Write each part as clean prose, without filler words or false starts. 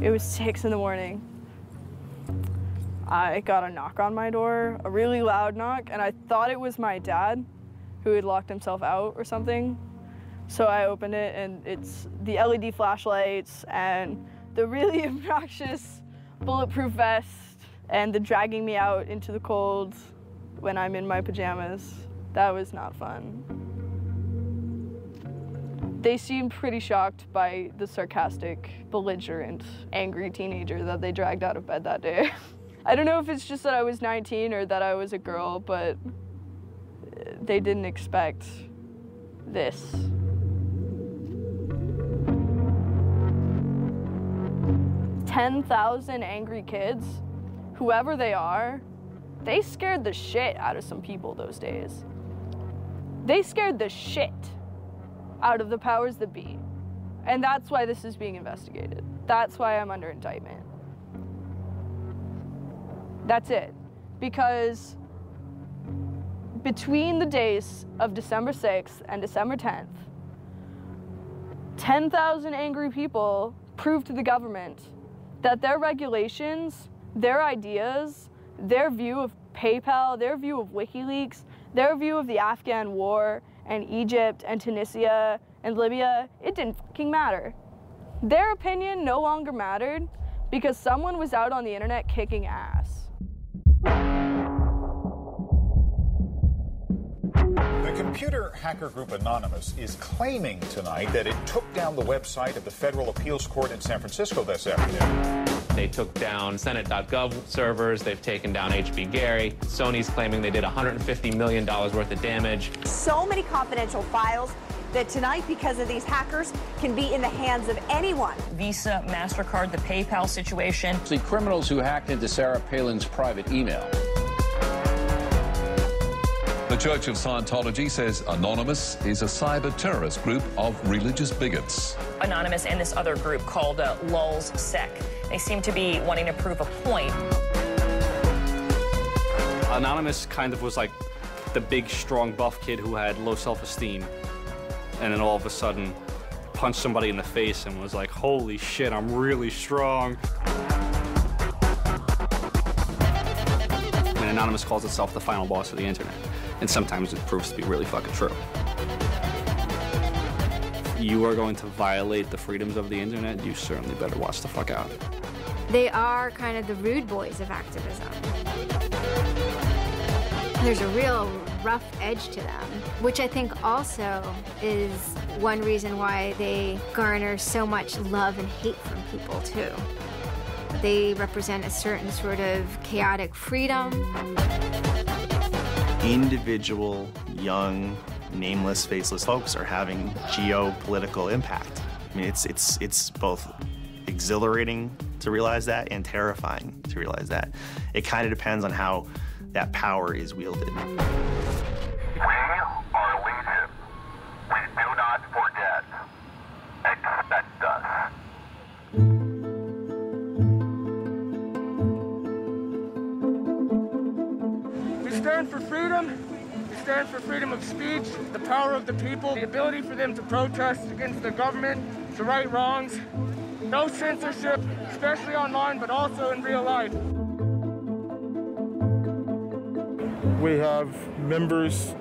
It was 6 in the morning. I got a knock on my door, a really loud knock, and I thought it was my dad who had locked himself out or something. So I opened it, and it's the LED flashlights and the really obnoxious bulletproof vest and the dragging me out into the cold when I'm in my pajamas. That was not fun. They seemed pretty shocked by the sarcastic, belligerent, angry teenager that they dragged out of bed that day. I don't know if it's just that I was 19 or that I was a girl, but they didn't expect this. "10,000 angry kids, whoever they are, they scared the shit out of some people those days. They scared the shit out of the powers that be. And that's why this is being investigated. That's why I'm under indictment. That's it. Because between the days of December 6th and December 10th, 10,000 angry people proved to the government that their regulations, their ideas, their view of PayPal, their view of WikiLeaks, their view of the Afghan war and Egypt and Tunisia and Libya, it didn't fucking matter. Their opinion no longer mattered because someone was out on the internet kicking ass. The computer hacker group Anonymous is claiming tonight that it took down the website of the Federal Appeals Court in San Francisco this afternoon. They took down Senate.gov servers. They've taken down HB Gary. Sony's claiming they did $150 million worth of damage. So many confidential files that tonight, because of these hackers, can be in the hands of anyone. Visa, MasterCard, the PayPal situation. The criminals who hacked into Sarah Palin's private email. The Church of Scientology says Anonymous is a cyber terrorist group of religious bigots. Anonymous and this other group called Lulz Sec. They seem to be wanting to prove a point. Anonymous kind of was like the big, strong, buff kid who had low self-esteem. And then all of a sudden, punched somebody in the face and was like, holy shit, I'm really strong. And Anonymous calls itself the final boss of the internet. And sometimes it proves to be really fucking true. If you are going to violate the freedoms of the internet, you certainly better watch the fuck out. They are kind of the rude boys of activism. There's a real rough edge to them, which I think also is one reason why they garner so much love and hate from people, too. They represent a certain sort of chaotic freedom. Individual, young, nameless, faceless folks are having geopolitical impact. I mean, it's both exhilarating to realize that and terrifying to realize that. It kind of depends on how that power is wielded. We are legion. We do not forget. Expect us. We stand for freedom. We stand for freedom of speech, the power of the people, the ability for them to protest against the government, to right wrongs. No censorship, especially online, but also in real life. We have members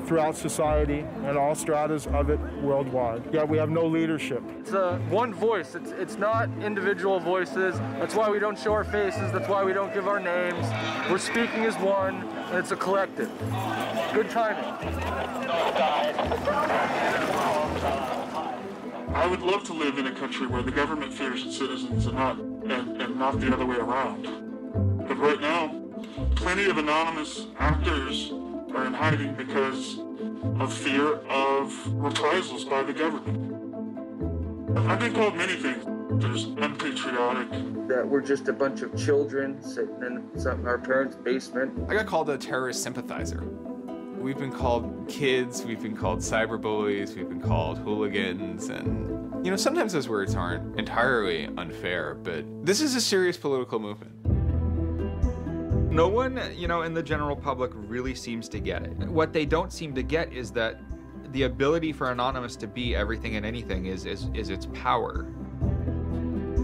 throughout society and all stratas of it worldwide. Yet we have no leadership. It's one voice. It's not individual voices. That's why we don't show our faces. That's why we don't give our names. We're speaking as one, and it's a collective. Good timing. I would love to live in a country where the government fears its citizens and not the other way around. But right now, plenty of anonymous actors are in hiding because of fear of reprisals by the government. I've been called many things. There's unpatriotic. That we're just a bunch of children sitting in our parents' basement. I got called a terrorist sympathizer. We've been called kids, we've been called cyberbullies, we've been called hooligans, and you know, sometimes those words aren't entirely unfair, but this is a serious political movement. No one, in the general public really seems to get it. What they don't seem to get is that the ability for Anonymous to be everything and anything is its power.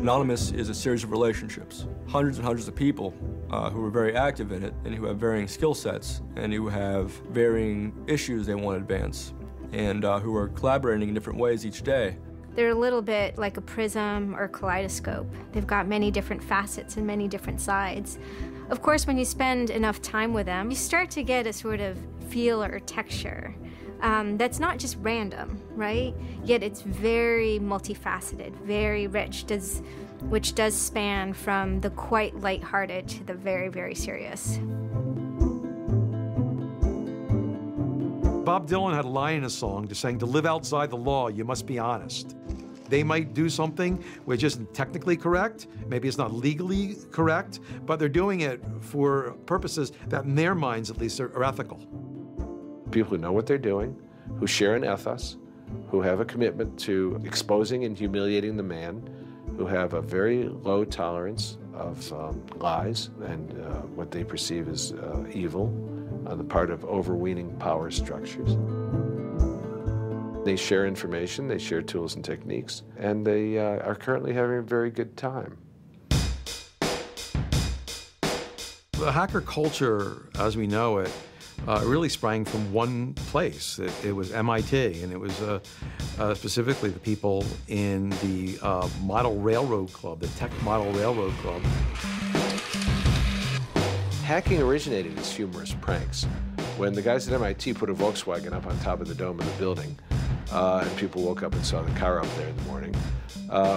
Anonymous is a series of relationships. Hundreds and hundreds of people who are very active in it and who have varying skill sets and who have varying issues they want to advance and who are collaborating in different ways each day. They're a little bit like a prism or kaleidoscope. They've got many different facets and many different sides. Of course, when you spend enough time with them, you start to get a sort of feel or texture that's not just random, right? Yet it's very multifaceted, very rich, which does span from the quite lighthearted to the very, very serious. Bob Dylan had a line in a song just saying, to live outside the law, you must be honest. They might do something which isn't technically correct, maybe it's not legally correct, but they're doing it for purposes that in their minds at least are ethical. People who know what they're doing, who share an ethos, who have a commitment to exposing and humiliating the man, who have a very low tolerance of lies and what they perceive as evil on the part of overweening power structures. They share information, they share tools and techniques, and they are currently having a very good time. The hacker culture, as we know it, really sprang from one place. It was MIT, and it was specifically the people in the Model Railroad Club, the Tech Model Railroad Club. Hacking originated as humorous pranks. When the guys at MIT put a Volkswagen up on top of the dome of the building, and people woke up and saw the car up there in the morning,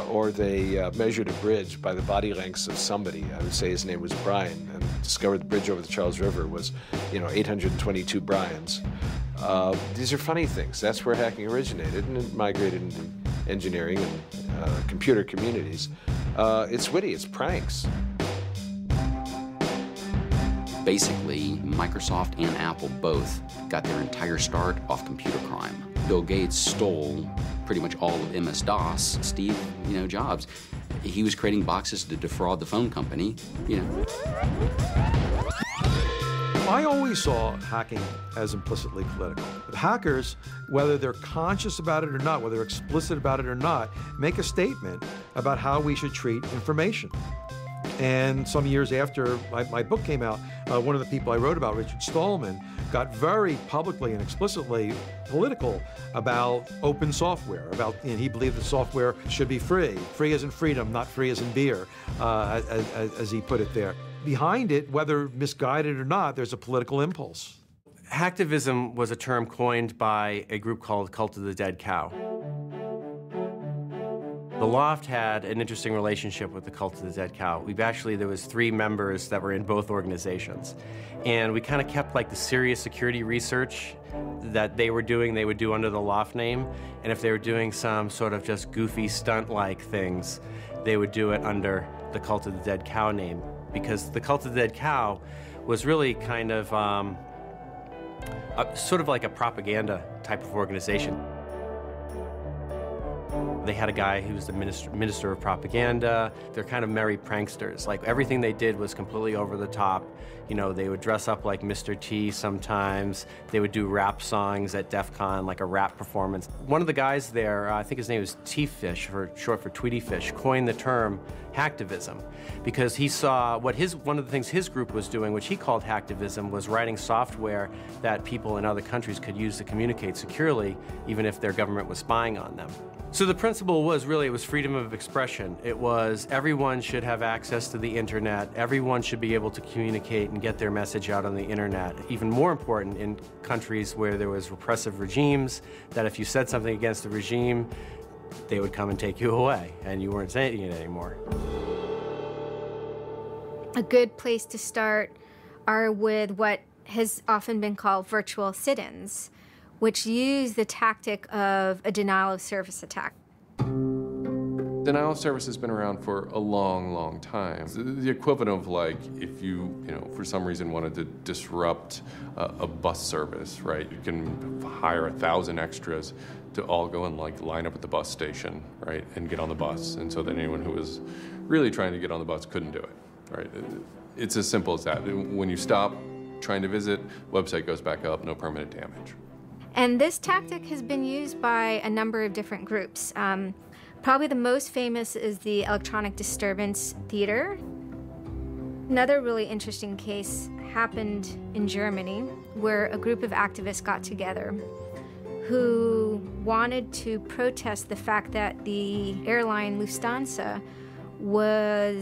or they measured a bridge by the body lengths of somebody. I would say his name was Brian, and discovered the bridge over the Charles River was, 822 Brians. These are funny things. That's where hacking originated, and it migrated into engineering and computer communities. It's witty, it's pranks. Basically, Microsoft and Apple both got their entire start off computer crime. Bill Gates stole pretty much all of MS-DOS. Steve, Jobs, he was creating boxes to defraud the phone company, I always saw hacking as implicitly political. But hackers, whether they're conscious about it or not, whether they're explicit about it or not, make a statement about how we should treat information. And some years after my book came out, one of the people I wrote about, Richard Stallman, got very publicly and explicitly political about open software. He believed that software should be free. Free as in freedom, not free as in beer, as he put it there. Behind it, whether misguided or not, there's a political impulse. Hacktivism was a term coined by a group called Cult of the Dead Cow. The Loft had an interesting relationship with the Cult of the Dead Cow. There was 3 members that were in both organizations. And we kind of kept the serious security research that they would do under the Loft name. And if they were doing some sort of just goofy stunt-like things, they would do it under the Cult of the Dead Cow name. Because the Cult of the Dead Cow was really kind of sort of like a propaganda type of organization. They had a guy who was the minister of propaganda. They're kind of merry pranksters. Everything they did was completely over the top. They would dress up like Mr. T sometimes. They would do rap songs at DEF CON, like a rap performance. One of the guys there, I think his name was T-Fish, short for Tweety Fish, coined the term hacktivism because he saw one of the things his group was doing, which he called hacktivism, was writing software that people in other countries could use to communicate securely, even if their government was spying on them. So the principle was it was freedom of expression. It was everyone should have access to the internet. Everyone should be able to communicate and get their message out on the internet. Even more important in countries where there was repressive regimes, that if you said something against the regime, they would come and take you away and you weren't saying it anymore. A good place to start are with what has often been called virtual sit-ins, which use the tactic of a denial-of-service attack. Denial of service has been around for a long, long time. The equivalent of if you for some reason wanted to disrupt a bus service, right? You can hire 1,000 extras to all go and line up at the bus station, right, and get on the bus. And so that anyone who was really trying to get on the bus couldn't do it, right? It's as simple as that. When you stop trying to visit, website goes back up, no permanent damage. And this tactic has been used by a number of different groups. Probably the most famous is the Electronic Disturbance Theater. Another really interesting case happened in Germany, where a group of activists got together who wanted to protest the fact that the airline Lufthansa were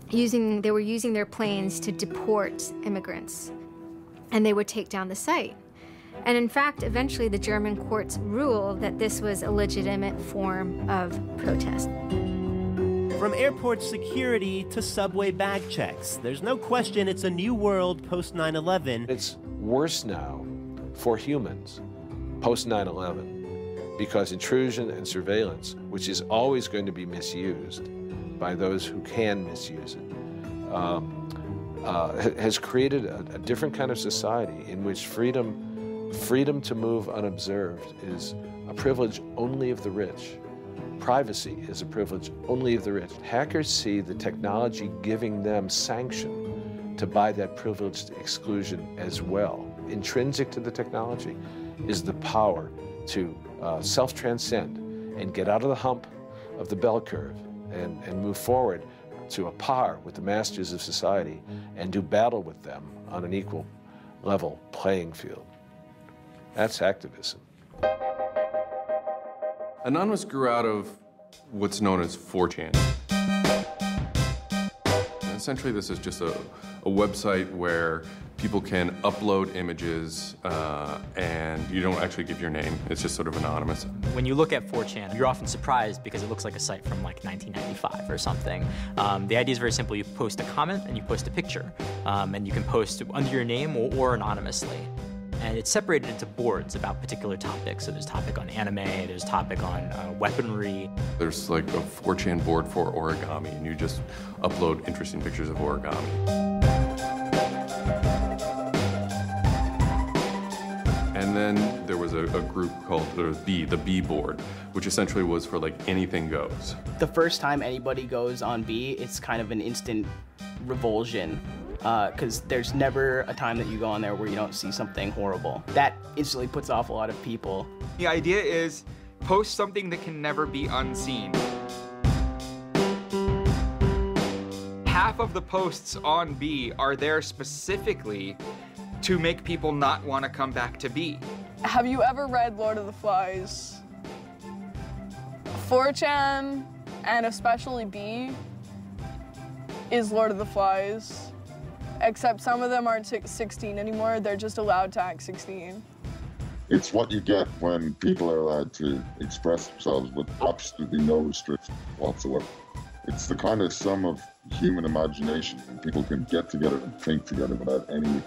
using their planes to deport immigrants, and they would take down the site. And in fact, eventually the German courts ruled that this was a legitimate form of protest. From airport security to subway bag checks, there's no question it's a new world post 9/11. It's worse now for humans post 9/11 because intrusion and surveillance, which is always going to be misused by those who can misuse it, has created a different kind of society in which freedom to move unobserved is a privilege only of the rich. Privacy is a privilege only of the rich. Hackers see the technology giving them sanction to buy that privileged exclusion as well. Intrinsic to the technology is the power to self-transcend and get out of the hump of the bell curve and move forward to a par with the masters of society and do battle with them on an equal level playing field. That's activism. Anonymous grew out of what's known as 4chan. Essentially, this is just a website where people can upload images and you don't actually give your name. It's just sort of anonymous. When you look at 4chan, you're often surprised because it looks like a site from like 1995 or something. The idea is very simple. You post a comment and you post a picture. And you can post under your name or anonymously. And it's separated into boards about particular topics. So there's a topic on anime, there's a topic on weaponry. There's like a 4chan board for origami, and you just upload interesting pictures of origami. And then there was a group called the B board, which essentially was for like anything goes. The first time anybody goes on B, it's kind of an instant revulsion. Because there's never a time that you go on there where you don't see something horrible. That instantly puts off a lot of people. The idea is post something that can never be unseen. Half of the posts on B are there specifically to make people not want to come back to B. Have you ever read Lord of the Flies? 4chan, and especially B, is Lord of the Flies. Except some of them aren't 16 anymore, they're just allowed to act 16. It's what you get when people are allowed to express themselves with absolutely no restriction whatsoever. It's the kind of sum of human imagination. People can get together and think together without any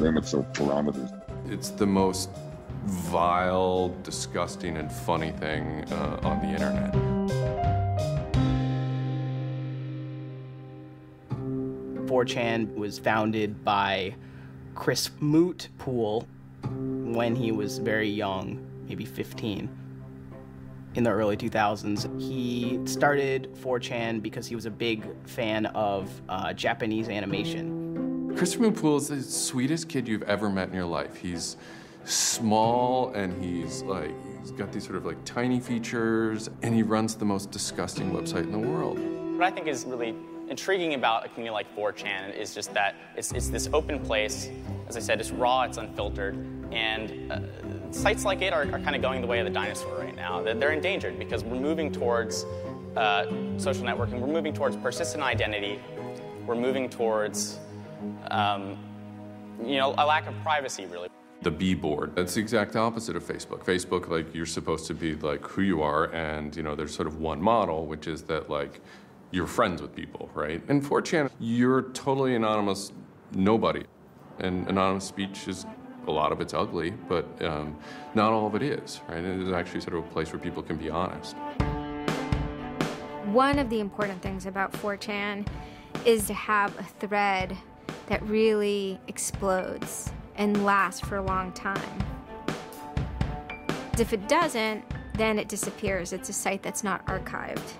limits or parameters. It's the most vile, disgusting, and funny thing on the internet. 4chan was founded by Chris Mootpool when he was very young, maybe 15, in the early 2000s. He started 4chan because he was a big fan of Japanese animation. Chris Mootpool is the sweetest kid you've ever met in your life. He's small and he's got these sort of like tiny features, and he runs the most disgusting website in the world. What I think is really intriguing about a community like 4chan is just that it's this open place. As I said, it's raw, it's unfiltered, and sites like it are kind of going the way of the dinosaur right now. They're endangered because we're moving towards social networking, we're moving towards persistent identity, we're moving towards a lack of privacy, really. The B board, that's the exact opposite of Facebook. Facebook, like, you're supposed to be like who you are, and there's sort of one model, which is that like you're friends with people, right? In 4chan, you're totally anonymous nobody. And anonymous speech is, a lot of it's ugly, but not all of it is, right? It is actually sort of a place where people can be honest. One of the important things about 4chan is to have a thread that really explodes and lasts for a long time. If it doesn't, then it disappears. It's a site that's not archived.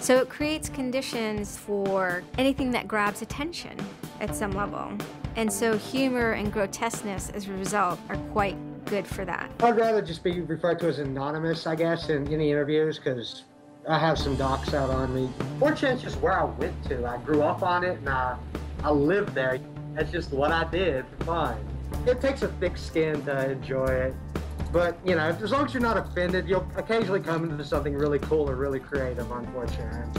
So it creates conditions for anything that grabs attention at some level. And so humor and grotesqueness as a result are quite good for that. I'd rather just be referred to as anonymous, I guess, in any interviews, because I have some docs out on me. 4chan's just where I went to. I grew up on it, and I lived there. That's just what I did for fun. It takes a thick skin to enjoy it. But, you know, as long as you're not offended, you'll occasionally come into something really cool or really creative on 4chan.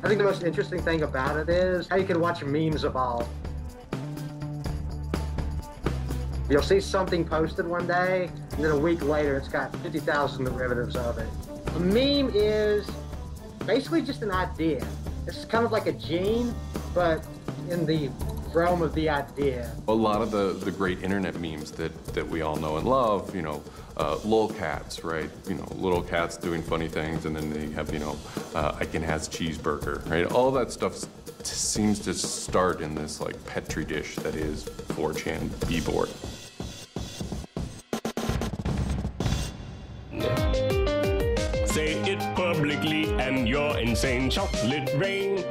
I think the most interesting thing about it is how you can watch memes evolve. You'll see something posted one day, and then a week later it's got 50,000 derivatives of it. A meme is basically just an idea. It's kind of like a gene, but in the realm of the idea. A lot of the great internet memes that we all know and love, you know, lolcats, right? You know, little cats doing funny things, and then they have, you know, Icon has cheeseburger, right? All that stuff seems to start in this like petri dish that is 4chan b-board. Say it publicly and your insane chocolate rain.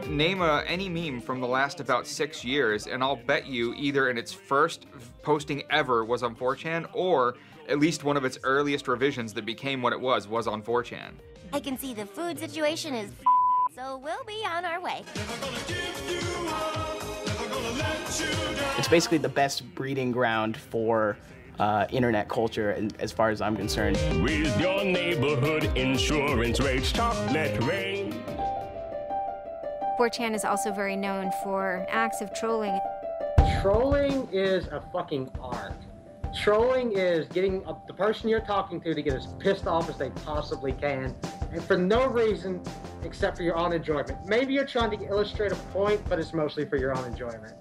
Name any meme from the last about 6 years, and I'll bet you either in its first posting ever was on 4chan, or at least one of its earliest revisions that became what it was on 4chan. I can see the food situation is so we'll be on our way. It's basically the best breeding ground for internet culture, as far as I'm concerned. With your neighborhood insurance rates, chocolate rain. 4chan is also very known for acts of trolling. Trolling is a fucking art. Trolling is getting the person you're talking to get as pissed off as they possibly can, and for no reason except for your own enjoyment. Maybe you're trying to illustrate a point, but it's mostly for your own enjoyment.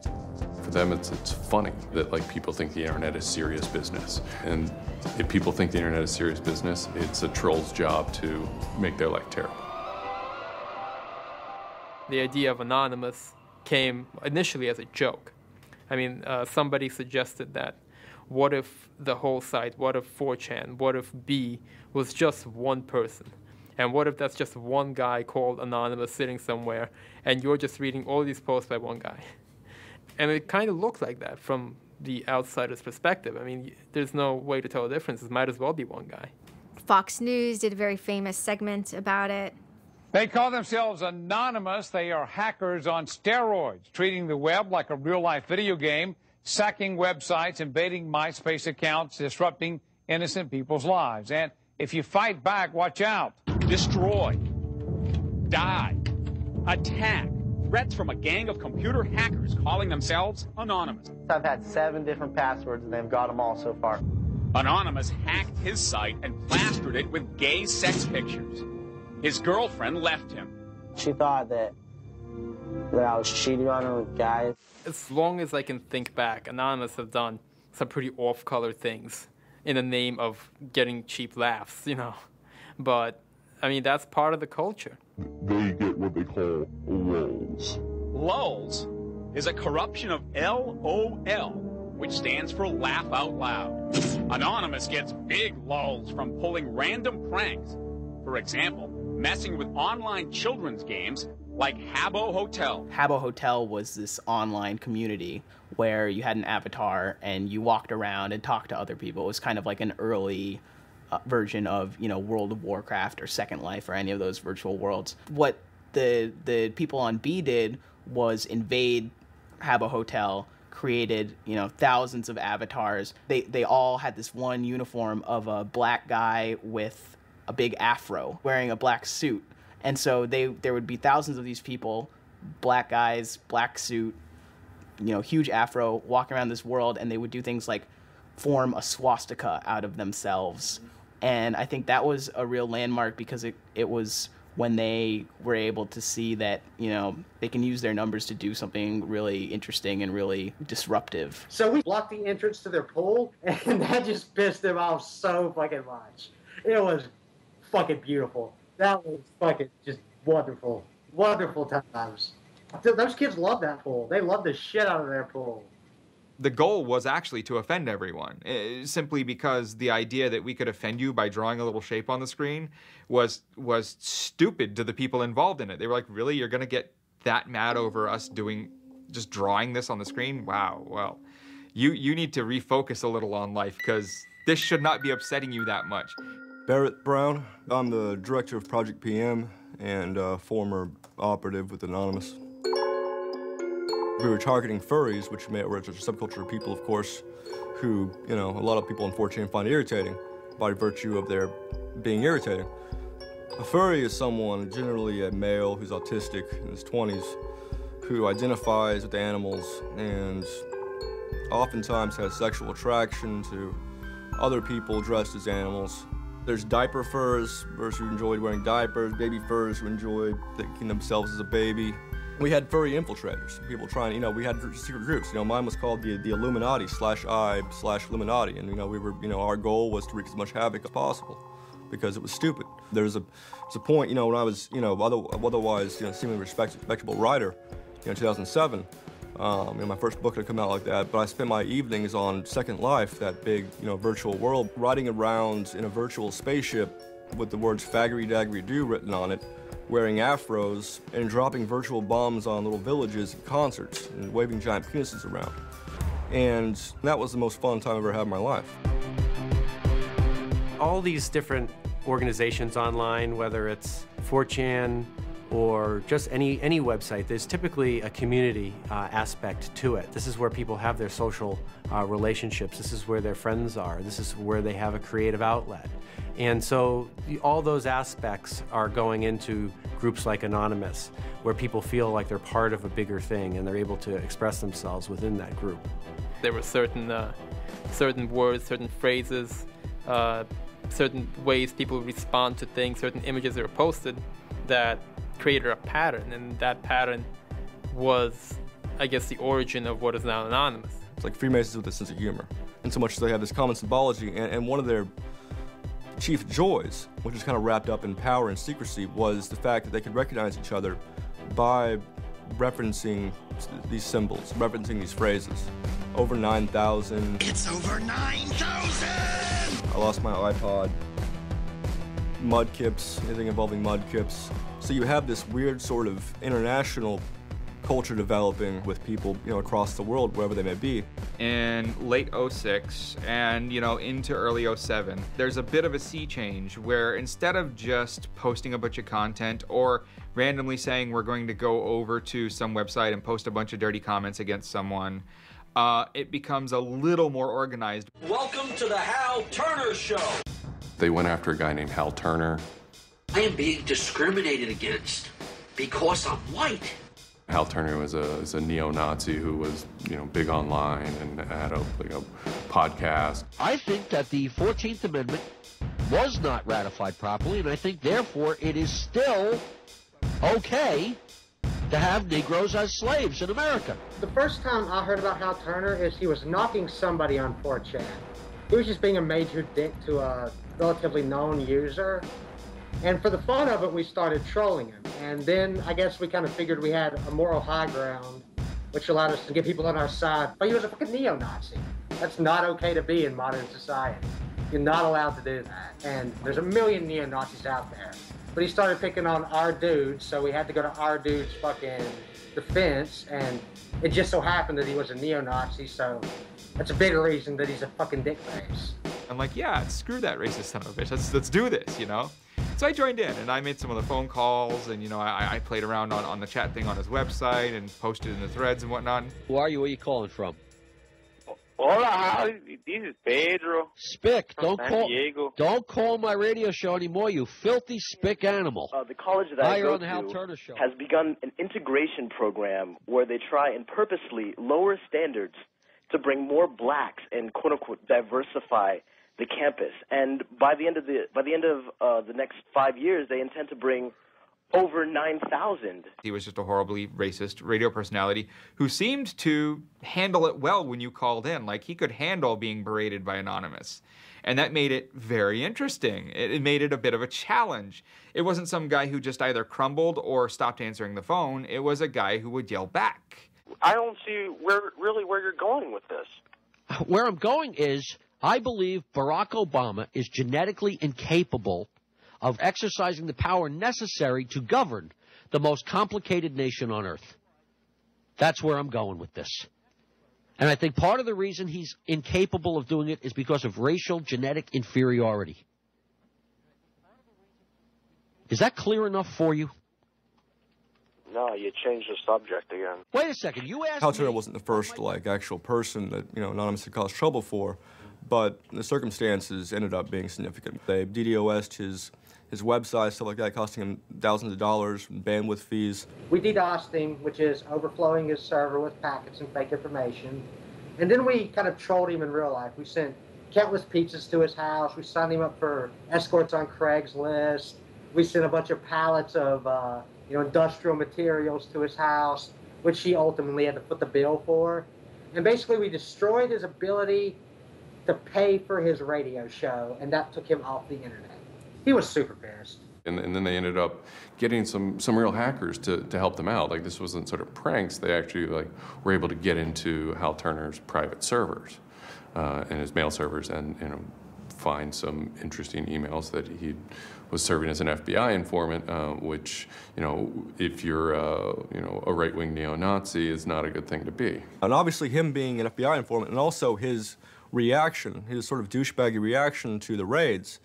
For them, it's funny that like people think the internet is serious business, and if people think the internet is serious business, it's a troll's job to make their life terrible. The idea of Anonymous came initially as a joke. I mean, somebody suggested that what if the whole site, what if 4chan, what if B was just one person? And what if that's just one guy called Anonymous sitting somewhere, and you're just reading all these posts by one guy? And it kind of looked like that from the outsider's perspective. I mean, there's no way to tell the difference. It might as well be one guy. Fox News did a very famous segment about it. They call themselves Anonymous. They are hackers on steroids, treating the web like a real-life video game, sacking websites, invading MySpace accounts, disrupting innocent people's lives. And if you fight back, watch out. Destroy. Die. Attack. Threats from a gang of computer hackers calling themselves Anonymous. I've had 7 different passwords, and they've got them all so far. Anonymous hacked his site and plastered it with gay sex pictures. His girlfriend left him. She thought that I was cheating on her with guys. As long as I can think back, Anonymous have done some pretty off-color things in the name of getting cheap laughs, you know. But, I mean, that's part of the culture. They get what they call lulz. Lulz is a corruption of LOL, which stands for laugh out loud. Anonymous gets big lulz from pulling random pranks. For example, messing with online children's games like Habbo Hotel. Habbo Hotel was this online community where you had an avatar and you walked around and talked to other people. It was kind of like an early version of, you know, World of Warcraft or Second Life or any of those virtual worlds. What the people on B did was invade Habbo Hotel, created, you know, thousands of avatars. They all had this one uniform of a black guy with a big afro wearing a black suit. And so there would be thousands of these people, black guys, black suit, you know, huge afro, walking around this world, and they would do things like form a swastika out of themselves. And I think that was a real landmark because it was when they were able to see that, you know, they can use their numbers to do something really interesting and really disruptive. So we blocked the entrance to their pool, and that just pissed them off so fucking much. It was fucking beautiful. That was fucking just wonderful. Wonderful times. Those kids love that pool. They love the shit out of their pool. The goal was actually to offend everyone, simply because the idea that we could offend you by drawing a little shape on the screen was stupid to the people involved in it. They were like, really? You're going to get that mad over us just drawing this on the screen? Wow, well, you need to refocus a little on life, because this should not be upsetting you that much. Barrett Brown. I'm the director of Project PM and former operative with Anonymous. We were targeting furries, which were a subculture of people, of course, who, a lot of people on 4chan find irritating by virtue of their being irritating. A furry is someone, generally a male who's autistic in his 20s, who identifies with animals and oftentimes has sexual attraction to other people dressed as animals. There's diaper furs, furs who enjoyed wearing diapers, baby furs who enjoyed thinking themselves as a baby. We had furry infiltrators, people trying, we had secret groups. Mine was called the Illuminati /I/Illuminati, and we were, our goal was to wreak as much havoc as possible because it was stupid. There's a point, when I was, otherwise, seemingly respectable writer, in 2007. My first book had come out like that, but I spent my evenings on Second Life, that big, virtual world, riding around in a virtual spaceship with the words "faggery daggery do" written on it, wearing afros and dropping virtual bombs on little villages and concerts and waving giant penises around. And that was the most fun time I've ever had in my life. All these different organizations online, whether it's 4chan or just any website, there's typically a community aspect to it. This is where people have their social relationships. This is where their friends are. This is where they have a creative outlet. And so all those aspects are going into groups like Anonymous, where people feel like they're part of a bigger thing and they're able to express themselves within that group. There were certain words, certain phrases, certain ways people respond to things, certain images that were posted that created a pattern, and that pattern was, I guess, the origin of what is now Anonymous. It's like Freemasons with a sense of humor, in so much as they have this common symbology, and one of their chief joys, which is kind of wrapped up in power and secrecy, was the fact that they could recognize each other by referencing these symbols, referencing these phrases. Over 9,000. It's over 9,000! I lost my iPod. Mudkips, anything involving mudkips. So you have this weird sort of international culture developing with people, across the world, wherever they may be. In late 06 and, into early 07, there's a bit of a sea change where instead of just posting a bunch of content or randomly saying we're going to go over to some website and post a bunch of dirty comments against someone, it becomes a little more organized. Welcome to the Hal Turner Show. They went after a guy named Hal Turner. I am being discriminated against because I'm white. Hal Turner was a neo-Nazi who was, big online and had a podcast. I think that the 14th Amendment was not ratified properly, and I think, therefore, it is still okay to have Negroes as slaves in America. The first time I heard about Hal Turner is he was knocking somebody on 4chan. He was just being a major dick to a relatively known user. And for the fun of it, we started trolling him. And then I guess we kind of figured we had a moral high ground, which allowed us to get people on our side. But he was a fucking neo-Nazi. That's not okay to be in modern society. You're not allowed to do that. And there's a million neo-Nazis out there. But he started picking on our dudes, so we had to go to our dude's fucking defense. And it just so happened that he was a neo-Nazi, so that's a bigger reason that he's a fucking dickface. I'm like, yeah, screw that racist son of a bitch. Let's do this, So I joined in, and I made some of the phone calls, and, I played around on the chat thing on his website and posted in the threads and whatnot. Who are you? Where are you calling from? Hola, this is Pedro. Spick, from San Diego. Don't call my radio show anymore, you filthy spick animal. The college that I you're go on the Hal Turner to Show. has begun an integration program where they try and purposely lower standards to bring more blacks and quote unquote diversify the campus. And by the end of the next 5 years, they intend to bring over 9,000. He was just a horribly racist radio personality who seemed to handle it well when you called in. Like, he could handle being berated by Anonymous. And that made it very interesting. It made it a bit of a challenge. It wasn't some guy who just either crumbled or stopped answering the phone. It was a guy who would yell back. I don't see where you're going with this. Where I'm going is, I believe Barack Obama is genetically incapable of exercising the power necessary to govern the most complicated nation on earth. That's where I'm going with this. And I think part of the reason he's incapable of doing it is because of racial genetic inferiority. Is that clear enough for you? No, you changed the subject again. Wait a second, you asked Hal me... Turner wasn't the first, like, actual person that, Anonymous had caused trouble for, but the circumstances ended up being significant. They DDoS'd his website, stuff like that, costing him thousands of dollars, bandwidth fees. We DDoSed him, which is overflowing his server with packets and fake information. And then we kind of trolled him in real life. We sent countless pizzas to his house. We signed him up for escorts on Craigslist. We sent a bunch of pallets of industrial materials to his house, which he ultimately had to foot the bill for. And basically we destroyed his ability to pay for his radio show, and that took him off the internet. He was super pissed. And then they ended up getting some real hackers to help them out. Like, this wasn't sort of pranks. They actually were able to get into Hal Turner's private servers and his mail servers, and find some interesting emails that he was serving as an FBI informant, which, if you're a right-wing neo-Nazi, is not a good thing to be. And obviously him being an FBI informant, and also his reaction, his sort of douchebaggy reaction to the raids,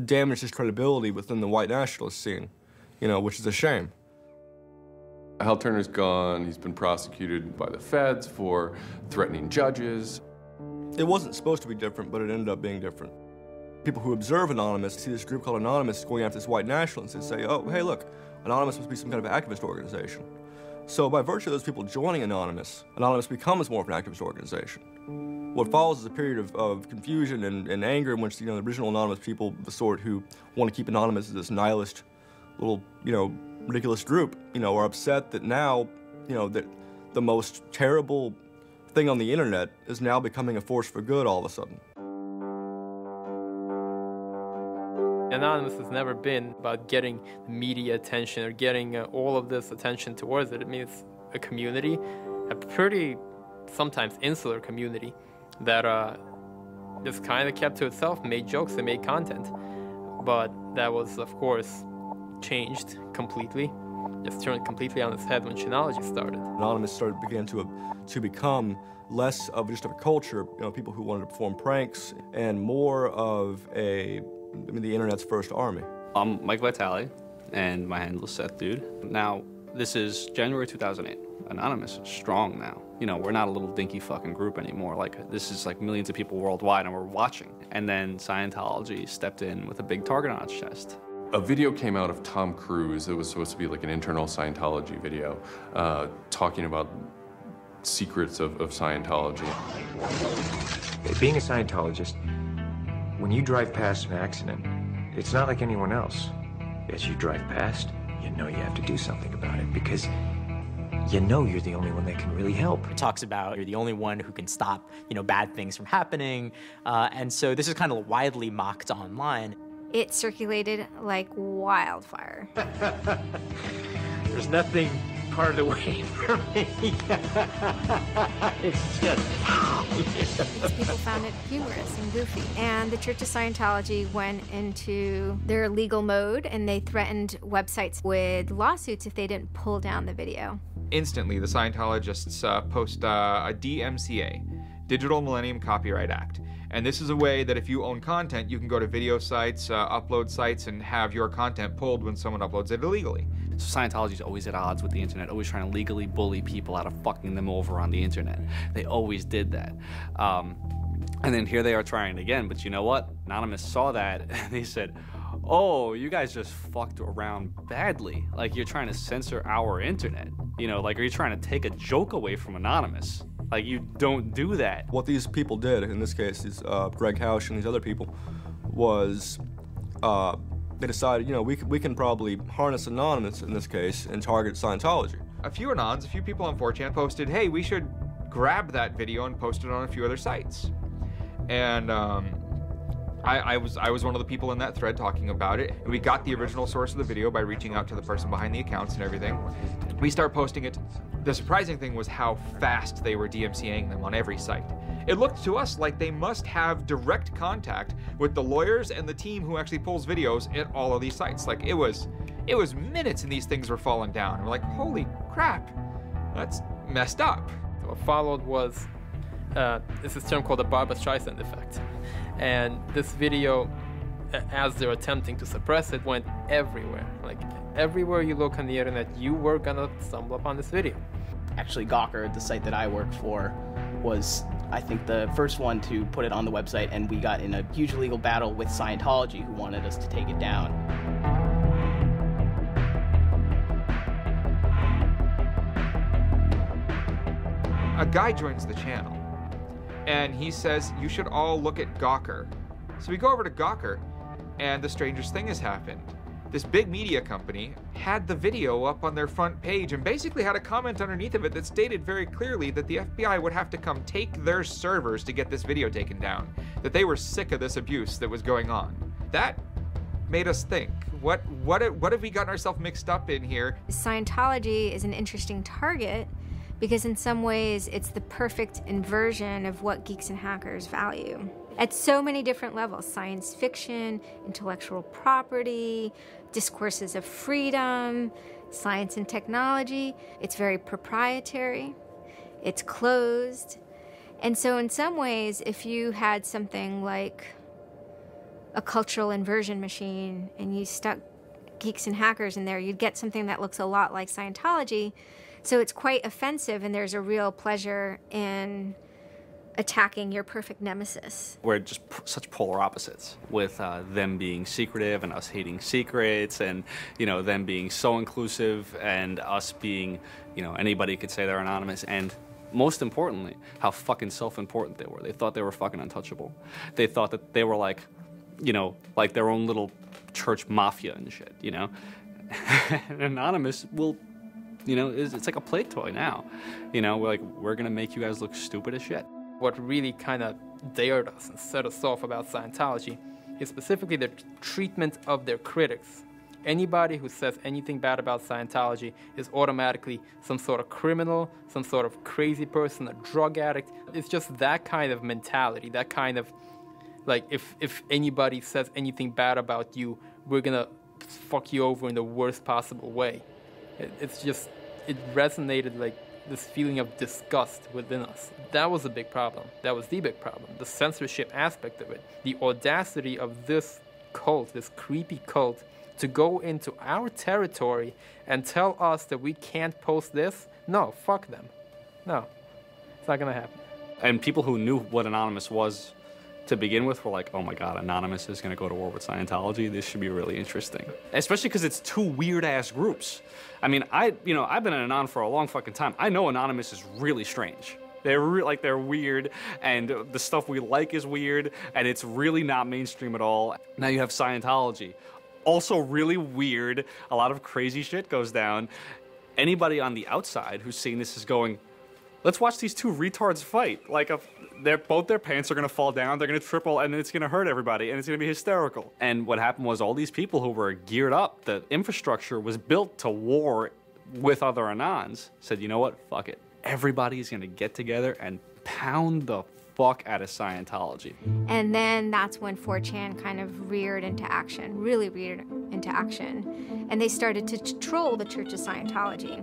damaged his credibility within the white nationalist scene, which is a shame. Hal Turner's gone. He's been prosecuted by the feds for threatening judges. It wasn't supposed to be different, but it ended up being different. People who observe Anonymous see this group called Anonymous going after this white nationalist and say, oh, hey, look, Anonymous must be some kind of activist organization. So by virtue of those people joining Anonymous, Anonymous becomes more of an activist organization. What follows is a period of confusion and anger in which the original Anonymous people, the sort who want to keep Anonymous as this nihilist little, ridiculous group, are upset that now, that the most terrible thing on the internet is now becoming a force for good all of a sudden. Anonymous has never been about getting media attention or getting all of this attention towards it. It means a community, a pretty sometimes insular community that just kind of kept to itself, made jokes and made content. But that was, of course, changed completely, just turned completely on its head when Chinology started. Anonymous began to become less of just a culture, people who wanted to perform pranks, and more of the internet's first army. I'm Mike Vitale, and my handle is Seth Dude. Now, this is January 2008. Anonymous is strong now. We're not a little dinky fucking group anymore. This is millions of people worldwide, and we're watching. And then Scientology stepped in with a big target on its chest. A video came out of Tom Cruise. It was supposed to be like an internal Scientology video, talking about secrets of Scientology. Being a Scientologist, when you drive past an accident, it's not like anyone else. As you drive past, you know you have to do something about it because you know you're the only one that can really help. It talks about you're the only one who can stop, bad things from happening. And so this is kind of widely mocked online. It circulated like wildfire. There's nothing farther away from me. It's just... Because people found it humorous and goofy. And the Church of Scientology went into their legal mode, and they threatened websites with lawsuits if they didn't pull down the video. Instantly, the Scientologists post a DMCA, Digital Millennium Copyright Act. And this is a way that if you own content, you can go to video sites, upload sites, and have your content pulled when someone uploads it illegally. So Scientology's always at odds with the internet, always trying to legally bully people out of fucking them over on the internet. They always did that. And then here they are trying it again, but you know what? Anonymous saw that, and they said, oh, you guys just fucked around badly. You're trying to censor our internet. Are you trying to take a joke away from Anonymous? You don't do that. What these people did, in this case, these Greg Hausch and these other people, was they decided, we can probably harness Anonymous in this case and target Scientology. A few Anons, a few people on 4chan posted, hey, we should grab that video and post it on a few other sites. And I was one of the people in that thread talking about it, and we got the original source of the video by reaching out to the person behind the accounts and everything. We start posting it. The surprising thing was how fast they were DMCAing them on every site. It looked to us like they must have direct contact with the lawyers and the team who actually pulls videos at all of these sites. It was minutes and these things were falling down. And we're like, holy crap, that's messed up. What followed was this term called the Barbra Streisand effect. And this video as they're attempting to suppress it, went everywhere. Like, everywhere you look on the internet, you were gonna stumble upon this video. Actually, Gawker, the site that I work for, was, I think, the first one to put it on the website, and we got in a huge legal battle with Scientology, who wanted us to take it down. A guy joins the channel, and he says, you should all look at Gawker. So we go over to Gawker, and the strangest thing has happened. This big media company had the video up on their front page and basically had a comment underneath of it that stated very clearly that the FBI would have to come take their servers to get this video taken down, that they were sick of this abuse that was going on. That made us think, what have we gotten ourselves mixed up in here? Scientology is an interesting target because in some ways it's the perfect inversion of what geeks and hackers value. At so many different levels: science fiction, intellectual property, discourses of freedom, science and technology. It's very proprietary, it's closed. And so in some ways, if you had something like a cultural inversion machine and you stuck geeks and hackers in there, you'd get something that looks a lot like Scientology. So it's quite offensive, and there's a real pleasure in attacking your perfect nemesis. We're just such polar opposites, with them being secretive and us hating secrets, and them being so inclusive and us being, anybody could say they're anonymous, and most importantly, how fucking self-important they were. They thought they were fucking untouchable. They thought that they were like their own little church mafia and shit, And Anonymous will, it's like a play toy now. We're gonna make you guys look stupid as shit. What really kind of dared us and set us off about Scientology is specifically the treatment of their critics. Anybody who says anything bad about Scientology is automatically some sort of criminal, some sort of crazy person, a drug addict. It's just that kind of mentality, that kind of, like, if anybody says anything bad about you, we're gonna fuck you over in the worst possible way. It resonated like this feeling of disgust within us. That was a big problem. That was the big problem. The censorship aspect of it. The audacity of this cult, this creepy cult, to go into our territory and tell us that we can't post this? No, fuck them. No, it's not gonna happen. And people who knew what Anonymous was to begin with were like, oh my God, Anonymous is gonna go to war with Scientology. This should be really interesting. Especially because it's two weird ass groups. I mean, I've been an Anon for a long fucking time. I know Anonymous is really strange. They're weird, and the stuff we like is weird, and it's really not mainstream at all. Now you have Scientology, also really weird. A lot of crazy shit goes down. Anybody on the outside who's seeing this is going, let's watch these two retards fight. Like, both their pants are gonna fall down, they're gonna triple, and it's gonna hurt everybody, and it's gonna be hysterical. And what happened was all these people who were geared up, the infrastructure was built to war with other Anons, said, you know what, fuck it. Everybody's gonna get together and pound the fuck out of Scientology. And then that's when 4chan kind of reared into action, really reared into action. And they started to troll the Church of Scientology.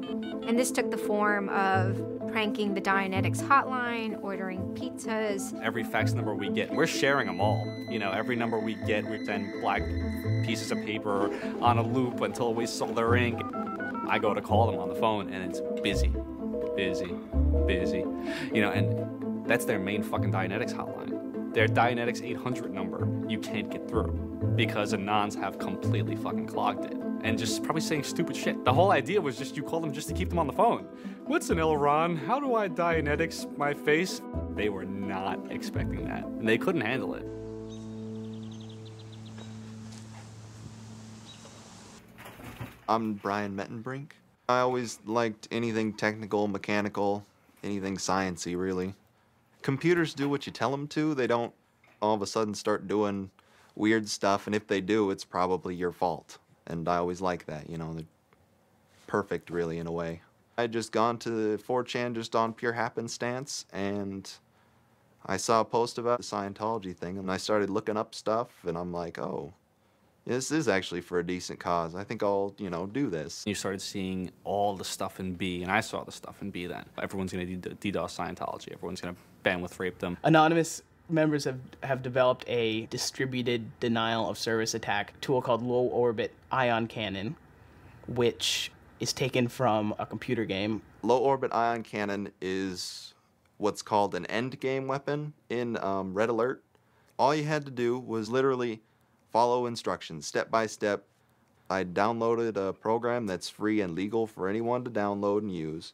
And this took the form of pranking the Dianetics hotline, ordering pizzas. Every fax number we get, we're sharing them all. Every number we get, we send black pieces of paper on a loop until we sold their ink. I go to call them on the phone, and it's busy. And that's their main fucking Dianetics hotline. Their Dianetics 800 number, you can't get through because Anons have completely fucking clogged it and just probably saying stupid shit. The whole idea was just you call them just to keep them on the phone. What's an Elron? How do I Dianetics my face? They were not expecting that, and they couldn't handle it. I'm Brian Mettenbrink. I always liked anything technical, mechanical, anything sciencey, really. Computers do what you tell them to. They don't all of a sudden start doing weird stuff, and if they do, it's probably your fault. And I always like that, they're perfect, really, in a way. I had just gone to 4chan just on pure happenstance, and I saw a post about the Scientology thing, and I started looking up stuff, and I'm like, oh, this is actually for a decent cause. I think I'll, do this. You started seeing all the stuff in B, and I saw the stuff in B then. Everyone's going to DDoS Scientology. Everyone's going to bandwidth rape them. Anonymous members have developed a distributed denial of service attack tool called low orbit ion cannon, which is taken from a computer game. Low orbit ion cannon is what's called an end game weapon in Red Alert. All you had to do was literally follow instructions step by step. I downloaded a program that's free and legal for anyone to download and use.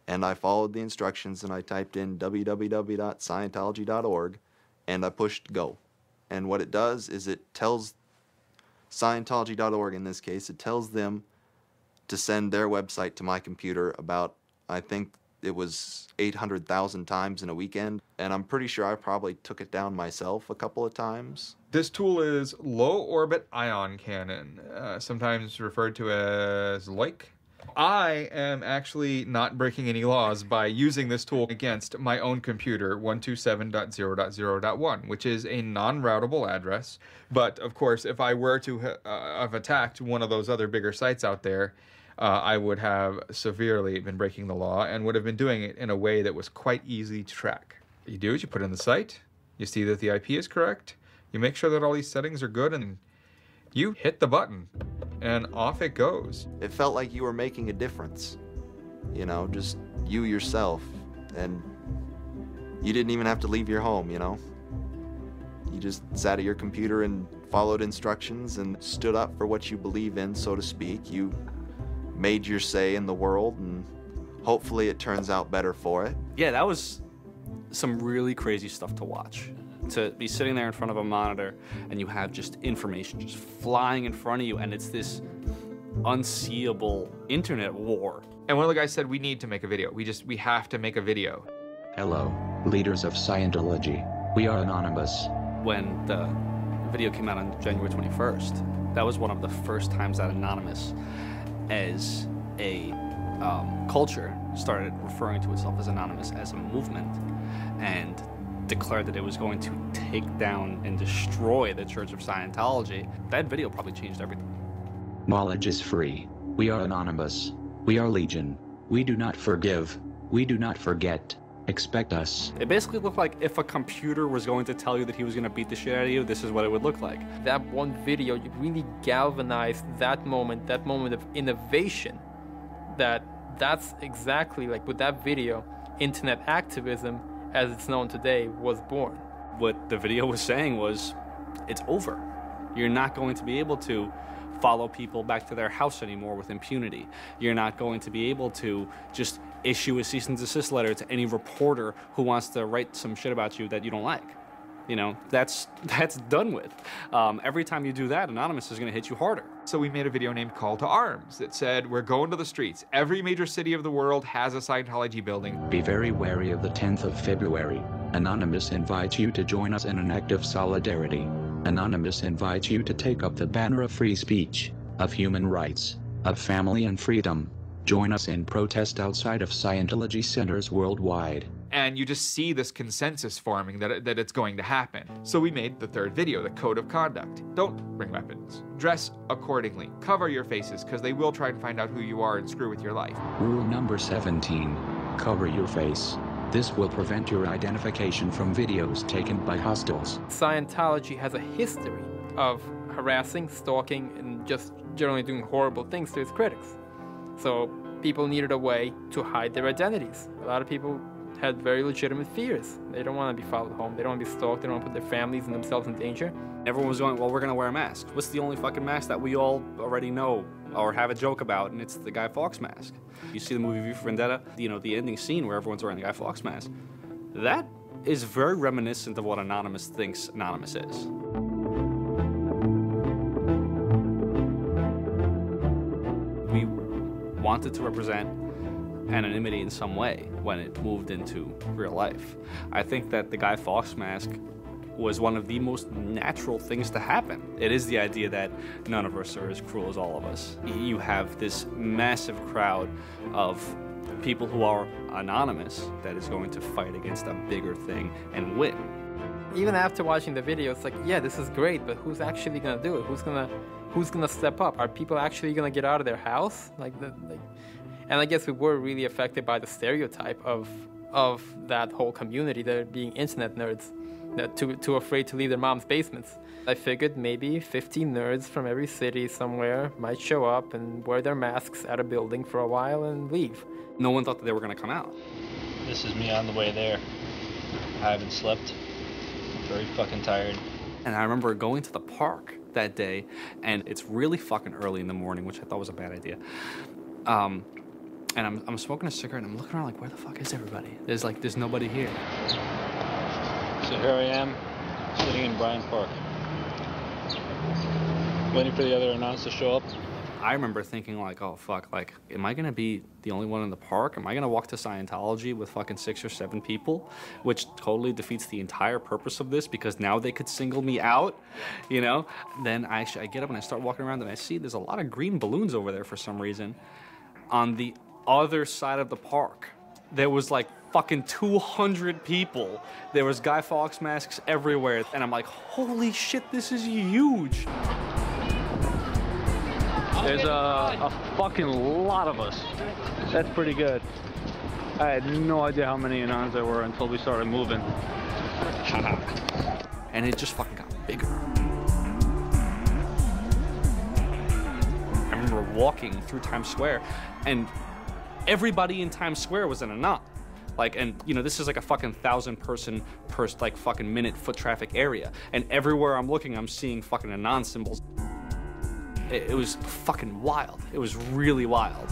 And I followed the instructions and I typed in www.scientology.org and I pushed go. And what it does is it tells Scientology.org, in this case, it tells them to send their website to my computer about, I think it was 800,000 times in a weekend. And I'm pretty sure I probably took it down myself a couple of times. This tool is low orbit ion cannon, sometimes referred to as LOIC. I am actually not breaking any laws by using this tool against my own computer, 127.0.0.1, which is a non-routable address. But of course, if I were to have attacked one of those other bigger sites out there, I would have severely been breaking the law and would have been doing it in a way that was quite easy to track. You do is you put in the site, you see that the IP is correct, you make sure that all these settings are good, and you hit the button, and off it goes. It felt like you were making a difference. You know, just you yourself. And you didn't even have to leave your home, you know? You just sat at your computer and followed instructions and stood up for what you believe in, so to speak. You made your say in the world, and hopefully it turns out better for it. Yeah, that was some really crazy stuff to watch. To be sitting there in front of a monitor and you have just information just flying in front of you, and it's this unseeable internet war. And one of the guys said, we need to make a video. We have to make a video. Hello, leaders of Scientology. We are anonymous. When the video came out on January 21st, that was one of the first times that Anonymous as a culture started referring to itself as Anonymous as a movement, and declared that it was going to take down and destroy the Church of Scientology. That video probably changed everything. Knowledge is free. We are anonymous. We are legion. We do not forgive. We do not forget. Expect us. It basically looked like if a computer was going to tell you that he was going to beat the shit out of you, this is what it would look like. That one video really galvanized that moment of innovation. That's exactly like with that video, internet activism as it's known today was born. What the video was saying was, it's over. You're not going to be able to follow people back to their house anymore with impunity. You're not going to be able to just issue a cease and desist letter to any reporter who wants to write some shit about you that you don't like. You know, that's done with. Every time you do that, Anonymous is going to hit you harder. So we made a video named Call to Arms that said, we're going to the streets. Every major city of the world has a Scientology building. Be very wary of the 10th of February. Anonymous invites you to join us in an act of solidarity. Anonymous invites you to take up the banner of free speech, of human rights, of family and freedom. Join us in protest outside of Scientology centers worldwide. And you just see this consensus forming that it's going to happen. So we made the third video, the code of conduct. Don't bring weapons. Dress accordingly. Cover your faces, because they will try and find out who you are and screw with your life. Rule number 17. Cover your face. This will prevent your identification from videos taken by hostiles. Scientology has a history of harassing, stalking, and just generally doing horrible things to its critics. So people needed a way to hide their identities. A lot of people had very legitimate fears. They don't want to be followed home. They don't want to be stalked. They don't want to put their families and themselves in danger. Everyone was going, well, we're going to wear a mask. What's the only fucking mask that we all already know or have a joke about? And it's the Guy Fawkes mask. You see the movie V for Vendetta, you know, the ending scene where everyone's wearing the Guy Fawkes mask. That is very reminiscent of what Anonymous thinks Anonymous is. We wanted to represent anonymity in some way when it moved into real life. I think that the Guy Fawkes mask was one of the most natural things to happen. It is the idea that none of us are as cruel as all of us. You have this massive crowd of people who are anonymous that is going to fight against a bigger thing and win. Even after watching the video, it's like, yeah, this is great, but who's actually gonna do it? Who's gonna step up? Are people actually gonna get out of their house? And I guess we were really affected by the stereotype of of that whole community. They're being internet nerds, they're too afraid to leave their mom's basements. I figured maybe 50 nerds from every city somewhere might show up and wear their masks at a building for a while and leave. No one thought that they were going to come out. This is me on the way there. I haven't slept. I'm very fucking tired. And I remember going to the park that day, and it's really fucking early in the morning, which I thought was a bad idea. And I'm smoking a cigarette, and I'm looking around like, where the fuck is everybody? There's nobody here. So here I am, sitting in Bryant Park, waiting for the other announcers to show up. I remember thinking like, oh fuck, like, am I gonna be the only one in the park? Am I gonna walk to Scientology with fucking 6 or 7 people? Which totally defeats the entire purpose of this, because now they could single me out, you know? Then I get up and I start walking around and I see there's a lot of green balloons over there for some reason. On the other side of the park, there was like fucking 200 people. There was Guy Fawkes masks everywhere. And I'm like, holy shit, this is huge. There's a fucking lot of us. That's pretty good. I had no idea how many Anons there were until we started moving. And it just fucking got bigger. I remember walking through Times Square, and everybody in Times Square was an Anon. Like, and you know, this is like a fucking 1,000 person per like fucking minute foot traffic area. And everywhere I'm looking, I'm seeing fucking Anon symbols. It was fucking wild. It was really wild.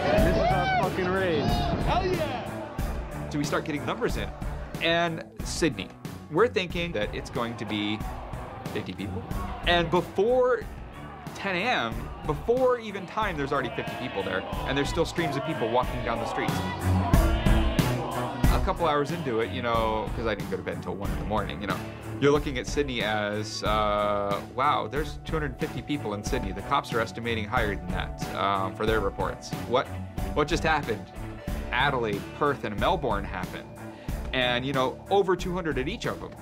This is our fucking raid. Hell yeah! So we start getting numbers in. And Sydney. We're thinking that it's going to be 50 people. And before 10 a.m., before even time, there's already 50 people there. And there's still streams of people walking down the streets. A couple hours into it, you know, because I didn't go to bed until 1 in the morning, you know, you're looking at Sydney as, wow, there's 250 people in Sydney. The cops are estimating higher than that for their reports. What just happened? Adelaide, Perth, and Melbourne happened. And, you know, over 200 at each of them.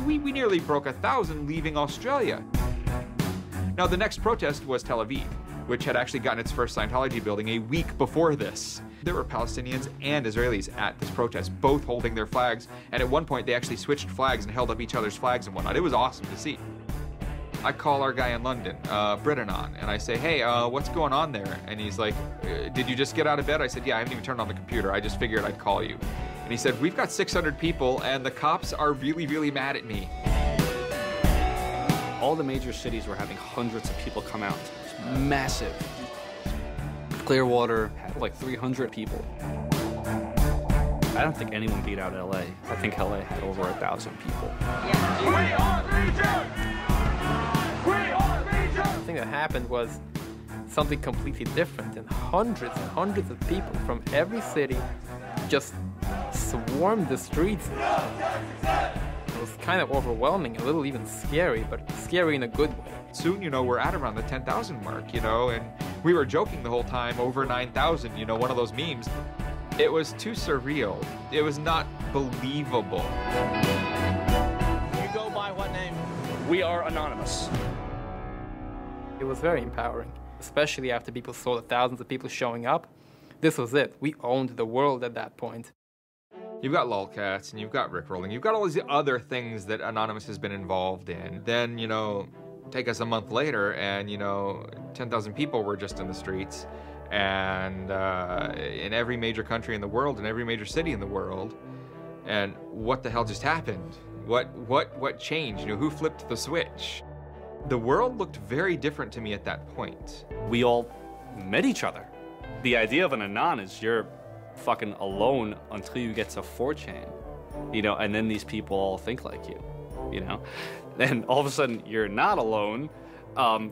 We nearly broke 1,000 leaving Australia. Now, the next protest was Tel Aviv, which had actually gotten its first Scientology building a week before this. There were Palestinians and Israelis at this protest, both holding their flags. And at one point, they actually switched flags and held up each other's flags and whatnot. It was awesome to see. I call our guy in London, Brit Anon, and I say, hey, what's going on there? And he's like, did you just get out of bed? I said, yeah, I haven't even turned on the computer. I just figured I'd call you. And he said, we've got 600 people, and the cops are really, really mad at me. All the major cities were having hundreds of people come out. It's massive. Clearwater had like 300 people. I don't think anyone beat out LA. I think LA had over 1,000 people. The thing that happened was something completely different, and hundreds of people from every city just swarmed the streets. It was kind of overwhelming, a little even scary, but scary in a good way. Soon, you know, we're at around the 10,000 mark, you know, and we were joking the whole time, over 9,000, you know, one of those memes. It was too surreal. It was not believable. You go by what name? We are Anonymous. It was very empowering, especially after people saw the thousands of people showing up. This was it. We owned the world at that point. You've got lolcats, and you've got rickrolling. You've got all these other things that Anonymous has been involved in. Then, you know, take us a month later, and, you know, 10,000 people were just in the streets. And in every major country in the world, in every major city in the world. And what the hell just happened? What changed? You know, who flipped the switch? The world looked very different to me at that point. We all met each other. The idea of an Anon is you're fucking alone until you get to 4chan, you know, and then these people all think like you, you know? And all of a sudden, you're not alone.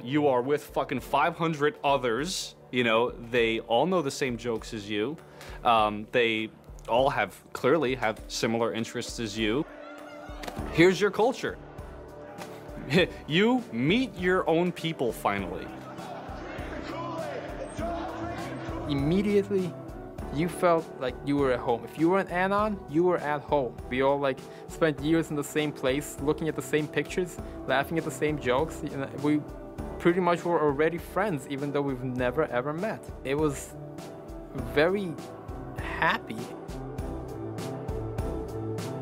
You are with fucking 500 others, you know, they all know the same jokes as you. They all clearly have similar interests as you. Here's your culture. You meet your own people finally. immediately you felt like you were at home. If you were an Anon, you were at home. We all like spent years in the same place, looking at the same pictures, laughing at the same jokes. We pretty much were already friends, even though we've never ever met. It was very happy.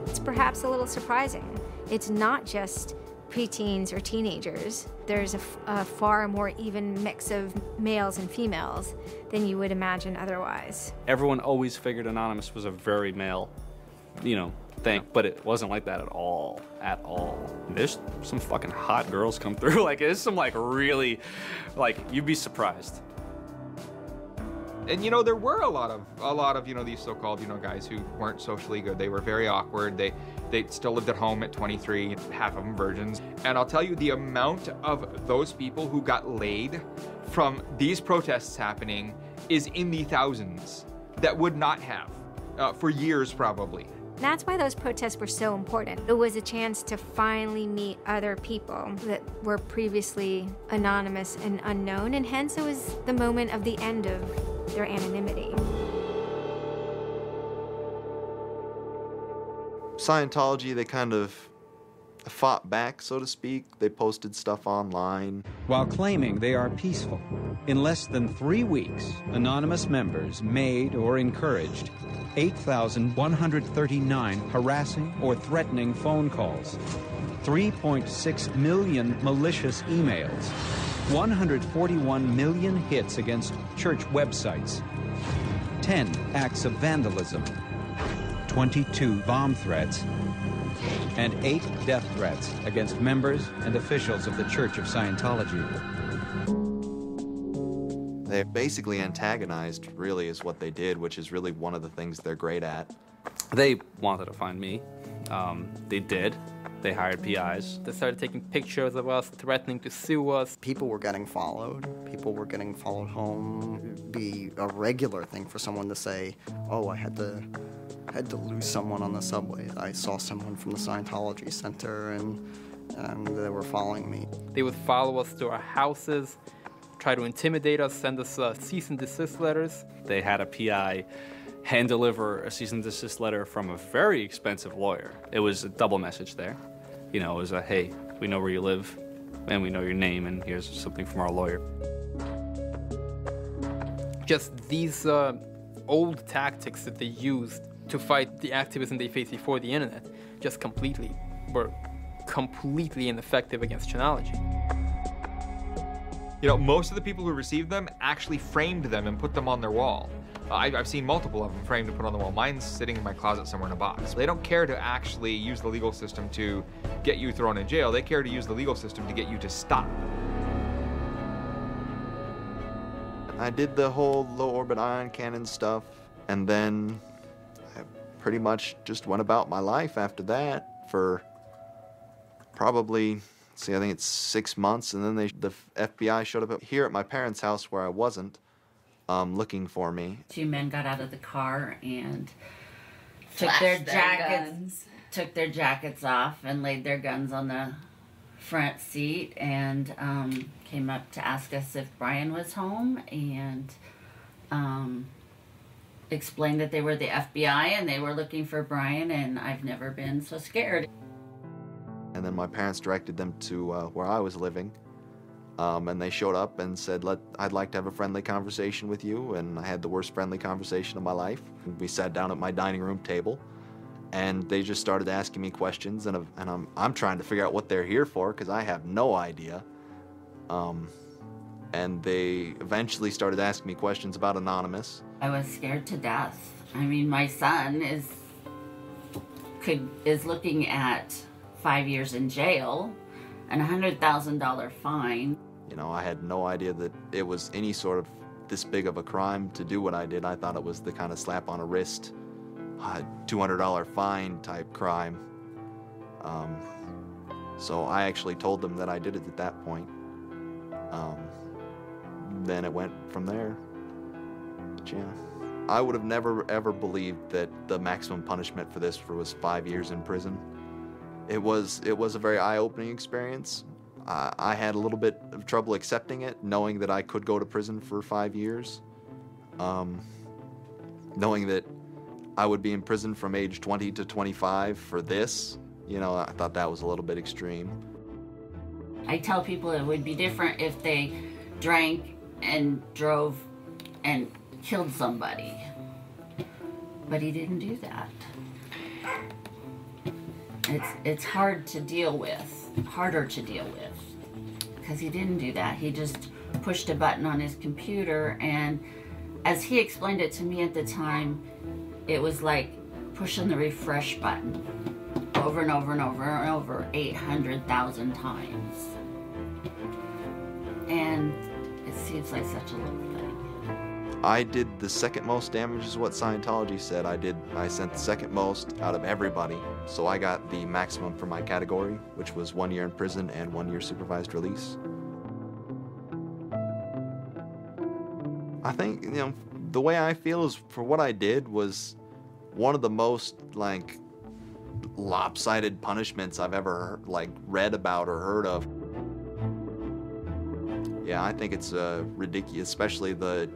It's perhaps a little surprising. It's not just preteens or teenagers. There's a far more even mix of males and females than you would imagine otherwise. Everyone always figured Anonymous was a very male, thing, but it wasn't like that at all, at all. There's some fucking hot girls come through. Like, there's some really, you'd be surprised. And there were a lot of these so-called guys who weren't socially good. They were very awkward. They still lived at home at 23, half of them virgins. And I'll tell you, the amount of those people who got laid from these protests happening is in the thousands that would not have for years probably. That's why those protests were so important. It was a chance to finally meet other people that were previously anonymous and unknown, and hence it was the moment of the end of their anonymity. Scientology, they kind of fought back, so to speak. They posted stuff online. While claiming they are peaceful, in less than 3 weeks, anonymous members made or encouraged 8,139 harassing or threatening phone calls, 3.6 million malicious emails, 141 million hits against church websites, 10 acts of vandalism, 22 bomb threats, and 8 death threats against members and officials of the Church of Scientology. They basically antagonized, really, is what they did, which is really one of the things they're great at. They wanted to find me. They did. They hired PIs. They started taking pictures of us, threatening to sue us. People were getting followed. People were getting followed home. It'd be a regular thing for someone to say, oh, I had to lose someone on the subway. I saw someone from the Scientology Center, and they were following me. They would follow us to our houses, try to intimidate us, send us cease and desist letters. They had a PI hand deliver a cease and desist letter from a very expensive lawyer. It was a double message there. It was a, hey, we know where you live, and we know your name, and here's something from our lawyer. Just these old tactics that they used to fight the activism they faced before the internet just were completely ineffective against Chanology. Most of the people who received them actually framed them and put them on their wall. I've seen multiple of them framed and put on the wall. Mine's sitting in my closet somewhere in a box. They don't care to actually use the legal system to get you thrown in jail. They care to use the legal system to get you to stop. I did the whole low orbit ion cannon stuff, and then I pretty much just went about my life after that for probably, I think it's 6 months, and then the FBI showed up here at my parents' house where I wasn't, looking for me. 2 men got out of the car and took Flashed their jackets off and laid their guns on the front seat and came up to ask us if Brian was home and explained that they were the FBI and they were looking for Brian, and I've never been so scared. And then my parents directed them to where I was living. And they showed up and said, I'd like to have a friendly conversation with you. And I had the worst friendly conversation of my life. We sat down at my dining room table, and they just started asking me questions, and I'm trying to figure out what they're here for, because I have no idea. And they eventually started asking me questions about Anonymous. I was scared to death. I mean, my son is looking at 5 years in jail and a $100,000 fine. I had no idea that it was any sort of this big of a crime to do what I did. I thought it was the kind of slap on a wrist, $200 fine type crime. So I actually told them that I did it at that point. Then it went from there. But yeah, I would have never ever believed that the maximum punishment for this was 5 years in prison. It was a very eye-opening experience. I had a little bit of trouble accepting it, knowing that I could go to prison for 5 years. Knowing that I would be in prison from age 20 to 25 for this, you know, I thought that was a little bit extreme. I tell people it would be different if they drank and drove and killed somebody. But he didn't do that. It's hard to deal with, harder to deal with, because he didn't do that. He just pushed a button on his computer, and as he explained it to me at the time, it was like pushing the refresh button over and over and over and over 800,000 times. And it seems like such a little thing. I did the second most damage is what Scientology said. I sent the second most out of everybody. So I got the maximum for my category, which was 1 year in prison and 1 year supervised release. I think, you know, the way I feel is for what I did was one of the most, like, lopsided punishments I've ever, like, read about or heard of. Yeah, I think it's ridiculous, especially the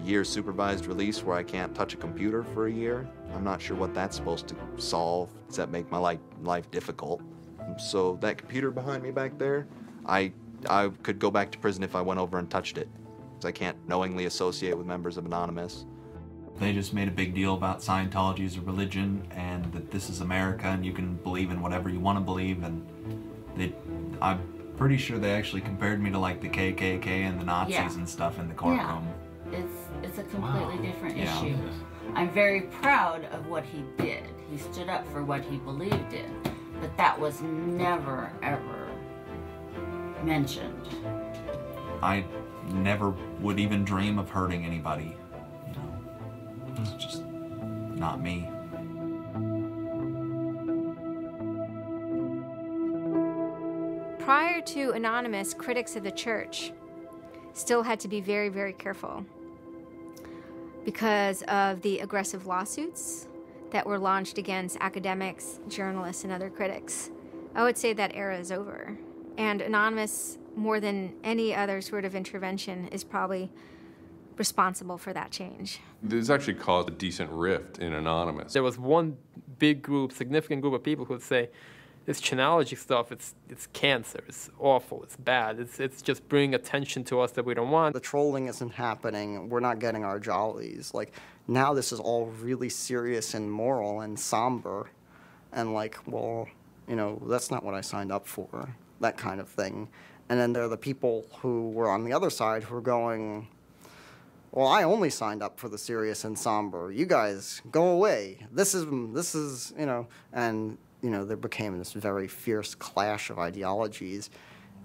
year supervised release where I can't touch a computer for a year. I'm not sure what that's supposed to solve, except make my life difficult. So that computer behind me back there, I could go back to prison if I went over and touched it. I can't knowingly associate with members of Anonymous. They just made a big deal about Scientology as a religion and that this is America and you can believe in whatever you want to believe, and I'm pretty sure they actually compared me to like the KKK and the Nazis and stuff in the courtroom. Yeah, it's a completely different issue. I'm very proud of what he did. He stood up for what he believed in, but that was never, ever mentioned. I never would even dream of hurting anybody, you know. It's just not me. Prior to Anonymous, critics of the church still had to be very, very careful because of the aggressive lawsuits that were launched against academics, journalists, and other critics. I would say that era is over. And Anonymous, more than any other sort of intervention, is probably responsible for that change. This actually caused a decent rift in Anonymous. There was one big group, significant group of people who would say, this Chinology stuff, it's cancer, it's awful, it's bad, it's just bringing attention to us that we don't want. The trolling isn't happening, we're not getting our jollies. Like, now this is all really serious and moral and somber, and like, well, you know, that's not what I signed up for, that kind of thing. And then there are the people who were on the other side who are going, well, I only signed up for the serious and somber. You guys, go away. This is, you know, and, you know, there became this very fierce clash of ideologies,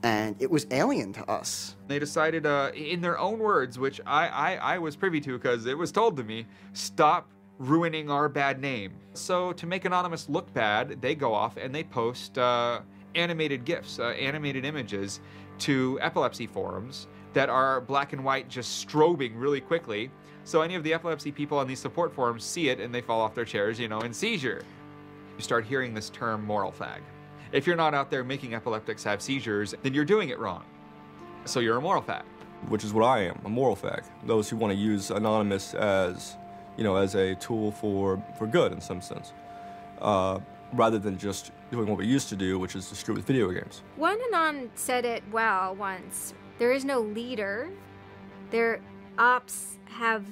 and it was alien to us. They decided, in their own words, which I was privy to because it was told to me, stop ruining our bad name. So to make Anonymous look bad, they go off and they post animated GIFs, animated images to epilepsy forums that are black and white just strobing really quickly. So any of the epilepsy people on these support forums see it and they fall off their chairs, you know, in seizure. You start hearing this term moral fag. If you're not out there making epileptics have seizures, then you're doing it wrong. So you're a moral fag. Which is what I am, a moral fag. Those who want to use Anonymous as, you know, as a tool for good in some sense, rather than just doing what we used to do, which is distribute video games. One Anon said it well once. There is no leader. Their ops have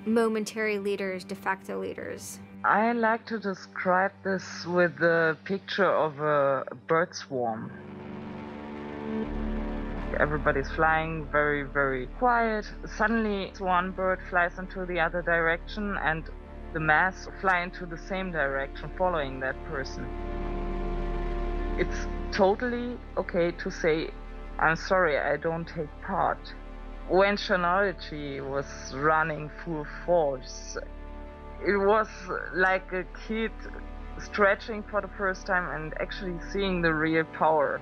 momentary leaders, de facto leaders. I like to describe this with the picture of a bird swarm. Everybody's flying very, very quiet. Suddenly one bird flies into the other direction and the mass fly into the same direction following that person. It's totally okay to say, I'm sorry, I don't take part. When Chinology was running full force, it was like a kid stretching for the first time and actually seeing the real power.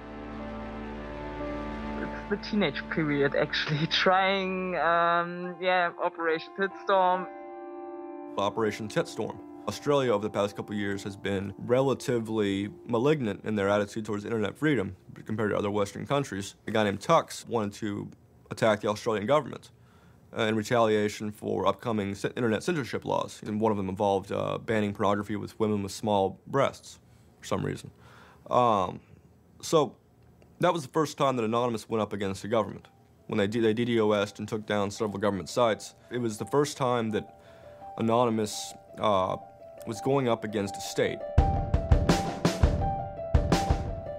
It's the teenage period, actually, trying, Operation Pitstorm. Operation Titstorm. Australia over the past couple of years has been relatively malignant in their attitude towards internet freedom compared to other Western countries. A guy named Tux wanted to attack the Australian government. in retaliation for upcoming internet censorship laws. And one of them involved banning pornography with women with small breasts for some reason. So that was the first time that Anonymous went up against the government. When they DDoS'd and took down several government sites, it was the first time that Anonymous was going up against a state.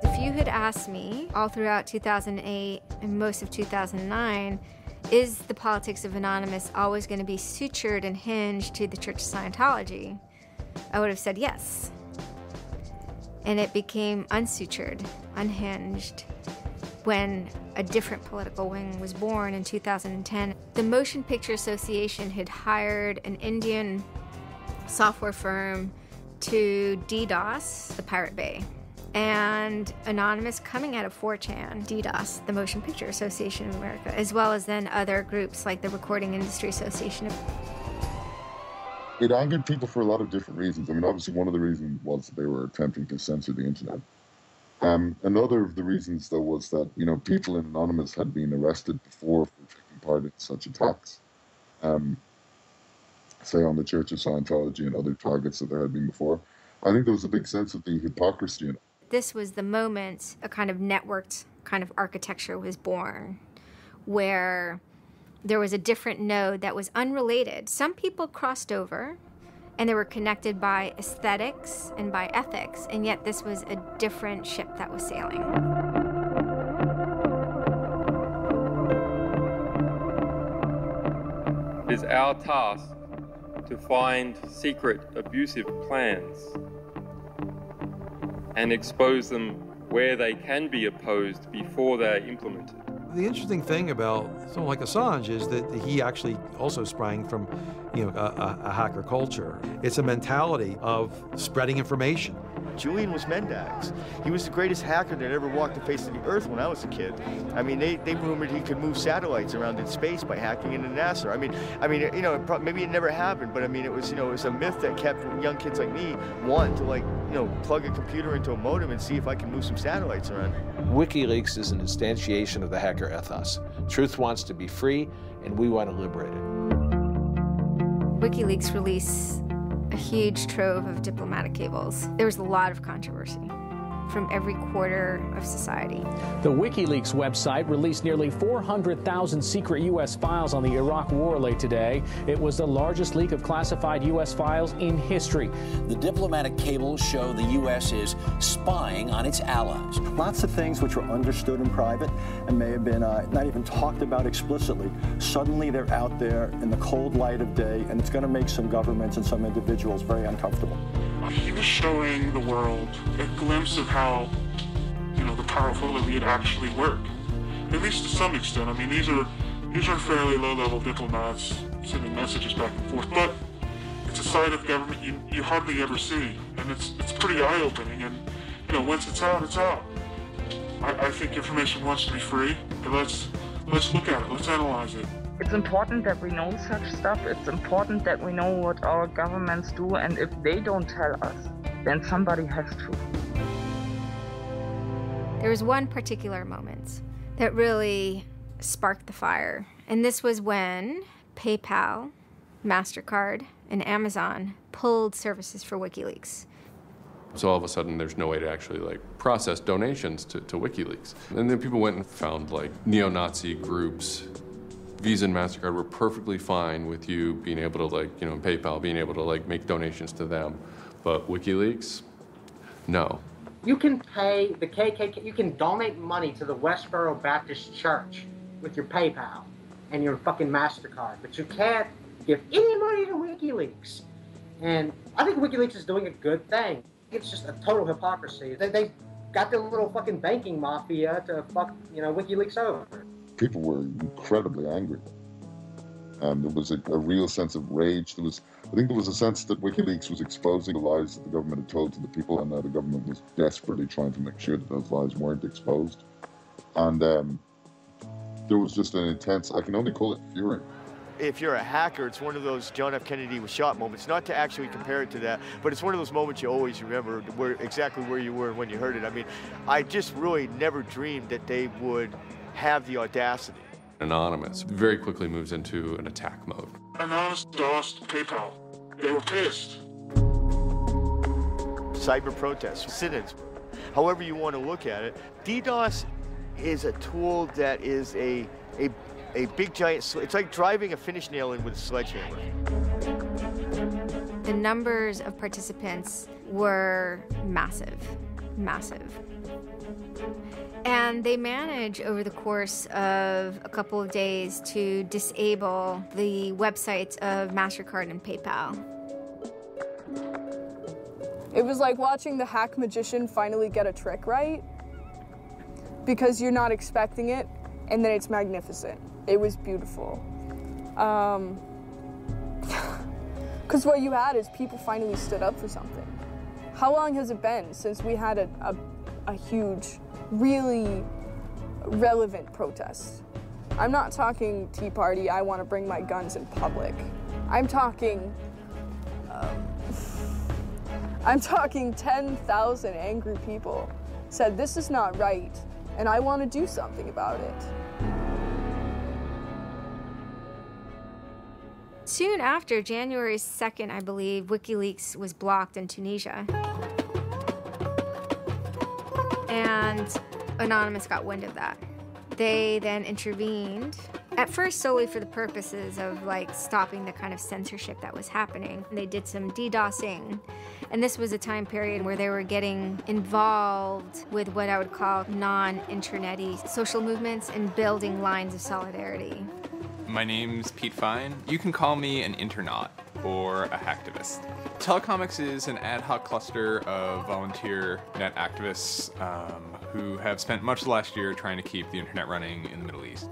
If you had asked me all throughout 2008 and most of 2009, is the politics of Anonymous always going to be sutured and hinged to the Church of Scientology? I would have said yes. And it became unsutured, unhinged, when a different political wing was born in 2010. The Motion Picture Association had hired an Indian software firm to DDoS the Pirate Bay. And Anonymous, coming out of 4chan, DDoS, the Motion Picture Association of America, as well as then other groups like the Recording Industry Association. It angered people for a lot of different reasons. I mean, obviously one of the reasons was that they were attempting to censor the internet. Another of the reasons, though, was that, you know, people in Anonymous had been arrested before for taking part in such attacks, say on the Church of Scientology and other targets that there had been before. I think there was a big sense of the hypocrisy in it. This was the moment a kind of networked kind of architecture was born, where there was a different node that was unrelated. Some people crossed over, and they were connected by aesthetics and by ethics, and yet this was a different ship that was sailing. It is our task to find secret abusive plans and expose them where they can be opposed before they are implemented. The interesting thing about someone like Assange is that he actually also sprang from, you know, a hacker culture. It's a mentality of spreading information. Julian was Mendax. He was the greatest hacker that ever walked the face of the earth when I was a kid. I mean, they rumored he could move satellites around in space by hacking into NASA. I mean, you know, maybe it never happened, but I mean, it was, you know, it was a myth that kept young kids like me wanting to, like, you know, plug a computer into a modem and see if I can move some satellites around. WikiLeaks is an instantiation of the hacker ethos. Truth wants to be free, and we want to liberate it. WikiLeaks released a huge trove of diplomatic cables. There was a lot of controversy from every quarter of society. The WikiLeaks website released nearly 400,000 secret U.S. files on the Iraq War late today. It was the largest leak of classified U.S. files in history. The diplomatic cables show the U.S. is spying on its allies. Lots of things which were understood in private and may have been not even talked about explicitly. Suddenly they're out there in the cold light of day, and it's going to make some governments and some individuals very uncomfortable. He was showing the world a glimpse of how, you know, the powerful elite actually work, at least to some extent. I mean, these are fairly low-level diplomats sending messages back and forth, but it's a side of government you hardly ever see, and it's pretty eye-opening. And you know, once it's out, it's out. I think information wants to be free, but let's look at it. Let's analyze it. It's important that we know such stuff. It's important that we know what our governments do, and if they don't tell us, then somebody has to. There was one particular moment that really sparked the fire, and this was when PayPal, MasterCard, and Amazon pulled services for WikiLeaks. So all of a sudden, there's no way to actually like process donations to WikiLeaks. And then people went and found like neo-Nazi groups. Visa and MasterCard were perfectly fine with you being able to, like, you know, PayPal being able to, like, make donations to them. But WikiLeaks, no. You can pay the KKK, you can donate money to the Westboro Baptist Church with your PayPal and your fucking MasterCard, but you can't give any money to WikiLeaks. And I think WikiLeaks is doing a good thing. It's just a total hypocrisy. They got their little fucking banking mafia to fuck, you know, WikiLeaks over. People were incredibly angry. There was a real sense of rage. I think there was a sense that WikiLeaks was exposing the lies that the government had told to the people, and that the government was desperately trying to make sure that those lies weren't exposed. And there was just an intense, I can only call it fury. If you're a hacker, it's one of those John F. Kennedy was shot moments, not to actually compare it to that, but it's one of those moments you always remember exactly where you were when you heard it. I mean, I just really never dreamed that they would have the audacity. Anonymous very quickly moves into an attack mode. Anonymous DOSed PayPal. They were pissed. Cyber protests, sit-ins, however you want to look at it. DDoS is a tool that is a big giant, it's like driving a finish nail in with a sledgehammer. The numbers of participants were massive, massive. And they managed over the course of a couple of days to disable the websites of MasterCard and PayPal. It was like watching the hack magician finally get a trick right, because you're not expecting it, and then it's magnificent. It was beautiful. Because what you had is people finally stood up for something. How long has it been since we had a huge, really relevant protest? I'm not talking Tea Party, I want to bring my guns in public. I'm talking 10,000 angry people said this is not right, and I want to do something about it. Soon after, January 2nd, I believe, WikiLeaks was blocked in Tunisia. And Anonymous got wind of that. They then intervened, at first solely for the purposes of like stopping the kind of censorship that was happening. And they did some DDoSing. And this was a time period where they were getting involved with what I would call non-internet-y social movements and building lines of solidarity. My name's Pete Fine. You can call me an internaut or a hacktivist. Telecomics is an ad hoc cluster of volunteer net activists who have spent much of the last year trying to keep the internet running in the Middle East.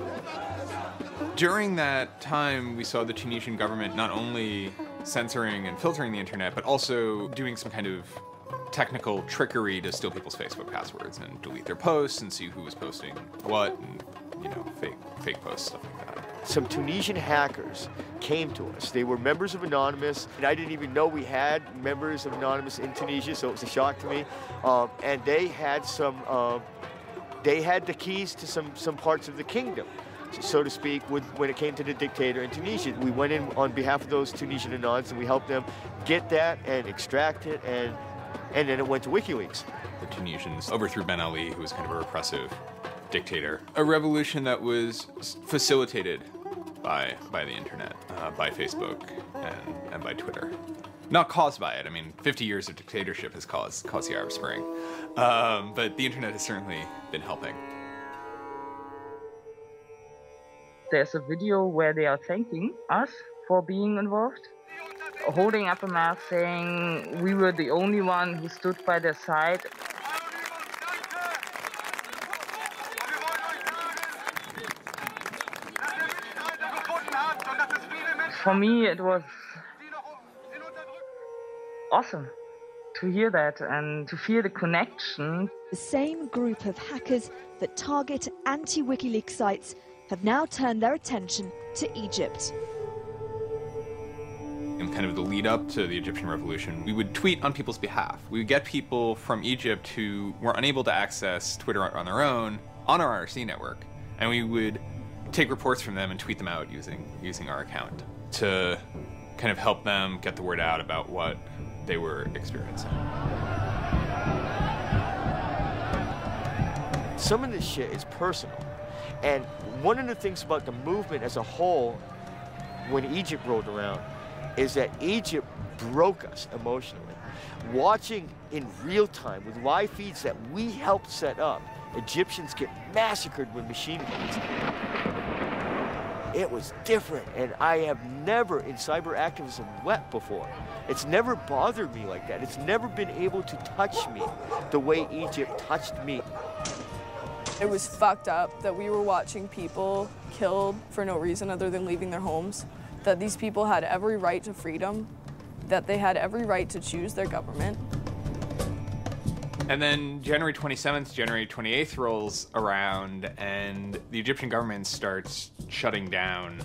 During that time, we saw the Tunisian government not only censoring and filtering the internet, but also doing some kind of technical trickery to steal people's Facebook passwords and delete their posts and see who was posting what, and, you know, fake posts, stuff like that. Some Tunisian hackers came to us. They were members of Anonymous, and I didn't even know we had members of Anonymous in Tunisia, so it was a shock to me. And they had they had the keys to some parts of the kingdom, so to speak, when it came to the dictator in Tunisia. We went in on behalf of those Tunisian Anons, and we helped them get that and extract it, and then it went to WikiLeaks. The Tunisians overthrew Ben Ali, who was kind of a repressive dictator. A revolution that was facilitated by the internet, by Facebook and by Twitter. Not caused by it. I mean, 50 years of dictatorship has caused the Arab Spring. But the internet has certainly been helping. There's a video where they are thanking us for being involved, holding up a mask saying we were the only one who stood by their side. For me, it was awesome to hear that and to feel the connection. The same group of hackers that target anti-WikiLeaks sites have now turned their attention to Egypt. In kind of the lead up to the Egyptian revolution, we would tweet on people's behalf. We would get people from Egypt who were unable to access Twitter on their own on our IRC network, and we would take reports from them and tweet them out using our account to kind of help them get the word out about what they were experiencing. Some of this shit is personal. And one of the things about the movement as a whole, when Egypt rolled around, is that Egypt broke us emotionally. Watching in real time with live feeds that we helped set up, Egyptians get massacred with machine guns. It was different, and I have never in cyber activism wept before. It's never bothered me like that. It's never been able to touch me the way Egypt touched me. It was fucked up that we were watching people killed for no reason other than leaving their homes, that these people had every right to freedom, that they had every right to choose their government. And then January 27th, January 28th rolls around, and the Egyptian government starts shutting down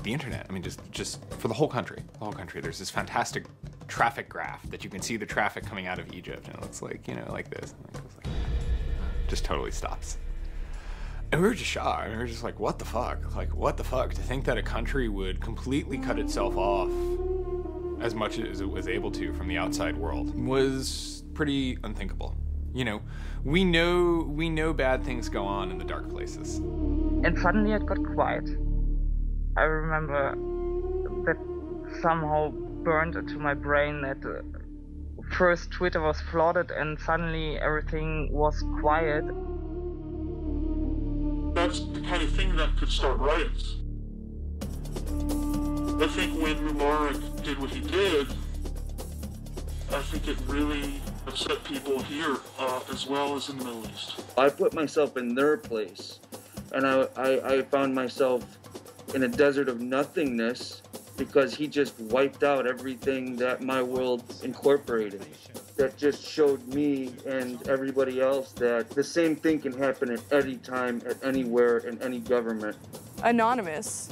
the internet. I mean, just for the whole country. The whole country. There's this fantastic traffic graph that you can see the traffic coming out of Egypt, and it looks like, you know, like this. And it goes like that. Just totally stops. And we were just shocked. I mean, we were just like, what the fuck? Like, what the fuck? To think that a country would completely cut itself off as much as it was able to from the outside world was pretty unthinkable. You know, we know bad things go on in the dark places. And suddenly it got quiet. I remember that somehow burned into my brain that first Twitter was flooded and suddenly everything was quiet. That's the kind of thing that could start riots. I think when Mubarak did what he did, I think it really upset people here as well as in the Middle East. I put myself in their place, and I found myself in a desert of nothingness because he just wiped out everything that my world incorporated. That just showed me and everybody else that the same thing can happen at any time, at anywhere, in any government. Anonymous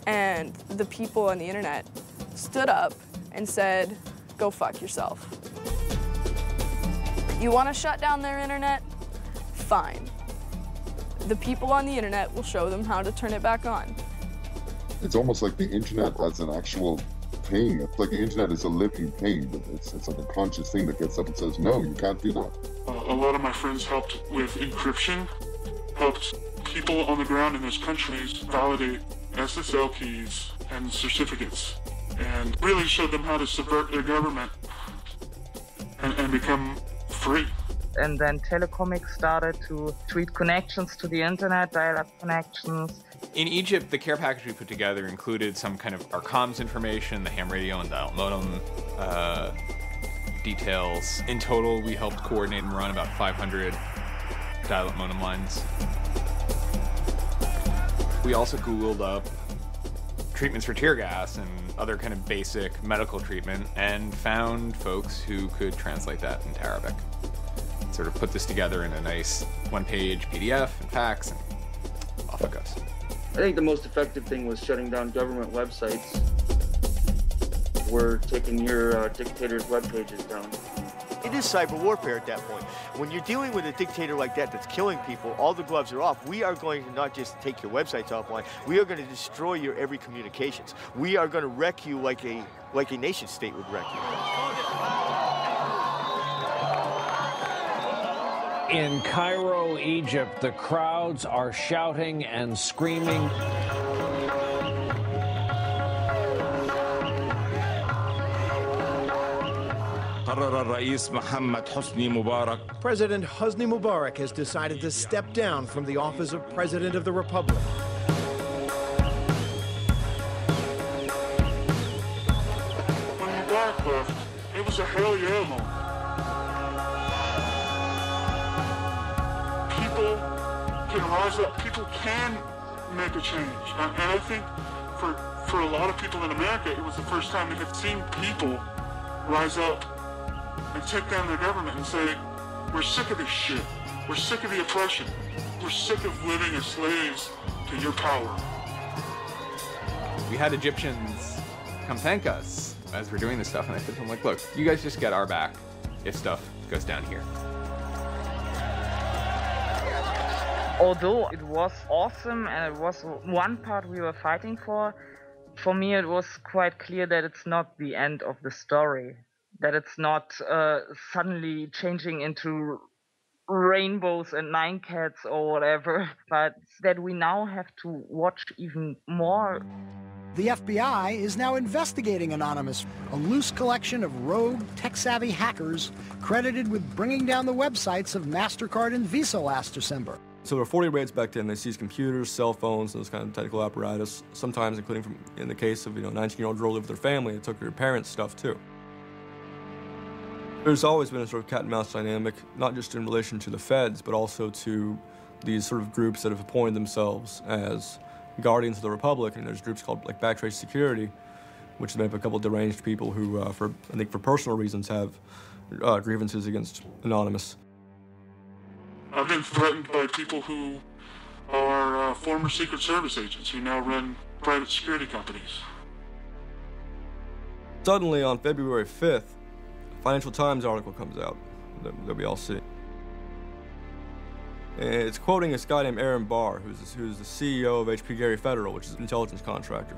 and the people on the internet stood up and said, go fuck yourself. You want to shut down their internet? Fine. The people on the internet will show them how to turn it back on. It's almost like the internet as an actual thing. It's like the internet is a living thing. It's like a conscious thing that gets up and says, no, you can't do that. A lot of my friends helped with encryption, helped people on the ground in those countries validate SSL keys and certificates, and really showed them how to subvert their government and become free. And then Telecomics started to tweet connections to the internet, dial-up connections. In Egypt, the care package we put together included some kind of our comms information, the ham radio and dial modem details. In total, we helped coordinate and run about 500 dial-up modem lines. We also Googled up treatments for tear gas and other kind of basic medical treatment and found folks who could translate that into Arabic. Sort of put this together in a nice one-page PDF and fax, and off it goes. I think the most effective thing was shutting down government websites. We're taking your dictator's web pages down. It is cyber warfare at that point. When you're dealing with a dictator like that that's killing people, all the gloves are off. We are going to not just take your websites offline, we are going to destroy your every communications. We are going to wreck you like a nation state would wreck you. In Cairo, Egypt, the crowds are shouting and screaming. President Hosni Mubarak has decided to step down from the office of President of the Republic. When Mubarak left, it was a hell yeah moment. People can rise up, people can make a change. And I think for a lot of people in America, it was the first time they had seen people rise up and take down their government and say, we're sick of this shit. We're sick of the oppression. We're sick of living as slaves to your power. We had Egyptians come thank us as we're doing this stuff, and I said to them, like, look, you guys just get our back if stuff goes down here. Although it was awesome and it was one part we were fighting for me it was quite clear that it's not the end of the story. That it's not suddenly changing into rainbows and nine cats or whatever, but that we now have to watch even more. The FBI is now investigating Anonymous, a loose collection of rogue, tech-savvy hackers credited with bringing down the websites of MasterCard and Visa last December. So there were 40 raids back then. They seized computers, cell phones, those kind of technical apparatus, sometimes including from, in the case of, a 19-year-old girl who lived with their family, it took her parents' stuff too. There's always been a sort of cat and mouse dynamic, not just in relation to the feds, but also to these sort of groups that have appointed themselves as guardians of the Republic. And there's groups called like Backtrace Security, which is made up of a couple of deranged people who, I think for personal reasons, have grievances against Anonymous. I've been threatened by people who are former Secret Service agents who now run private security companies. Suddenly, on February 5th, a Financial Times article comes out that we all see. It's quoting this guy named Aaron Barr, who's the CEO of HP Gary Federal, which is an intelligence contractor.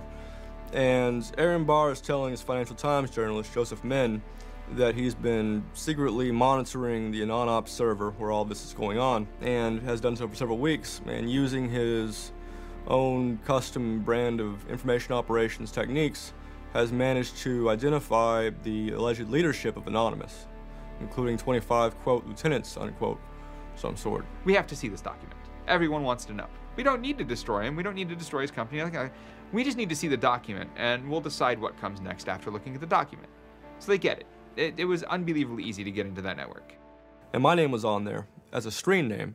And Aaron Barr is telling his Financial Times journalist, Joseph Min, that he's been secretly monitoring the AnonOps server where all this is going on, and has done so for several weeks, and using his own custom brand of information operations techniques, has managed to identify the alleged leadership of Anonymous, including 25, quote, lieutenants, unquote, some sort. We have to see this document. Everyone wants to know. We don't need to destroy him. We don't need to destroy his company. We just need to see the document, and we'll decide what comes next after looking at the document. So they get it. It was unbelievably easy to get into that network. And my name was on there as a screen name,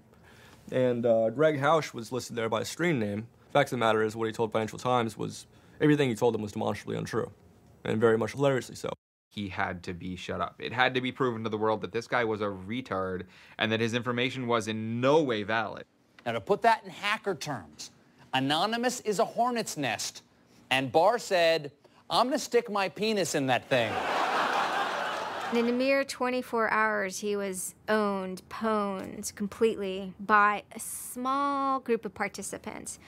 and Greg Hausch was listed there by a screen name. The fact of the matter is, what he told Financial Times was, everything he told them was demonstrably untrue, and very much hilariously so. He had to be shut up. It had to be proven to the world that this guy was a retard and that his information was in no way valid. Now, to put that in hacker terms, Anonymous is a hornet's nest, and Barr said, I'm gonna stick my penis in that thing. And in a mere 24 hours, he was owned, pwned completely by a small group of participants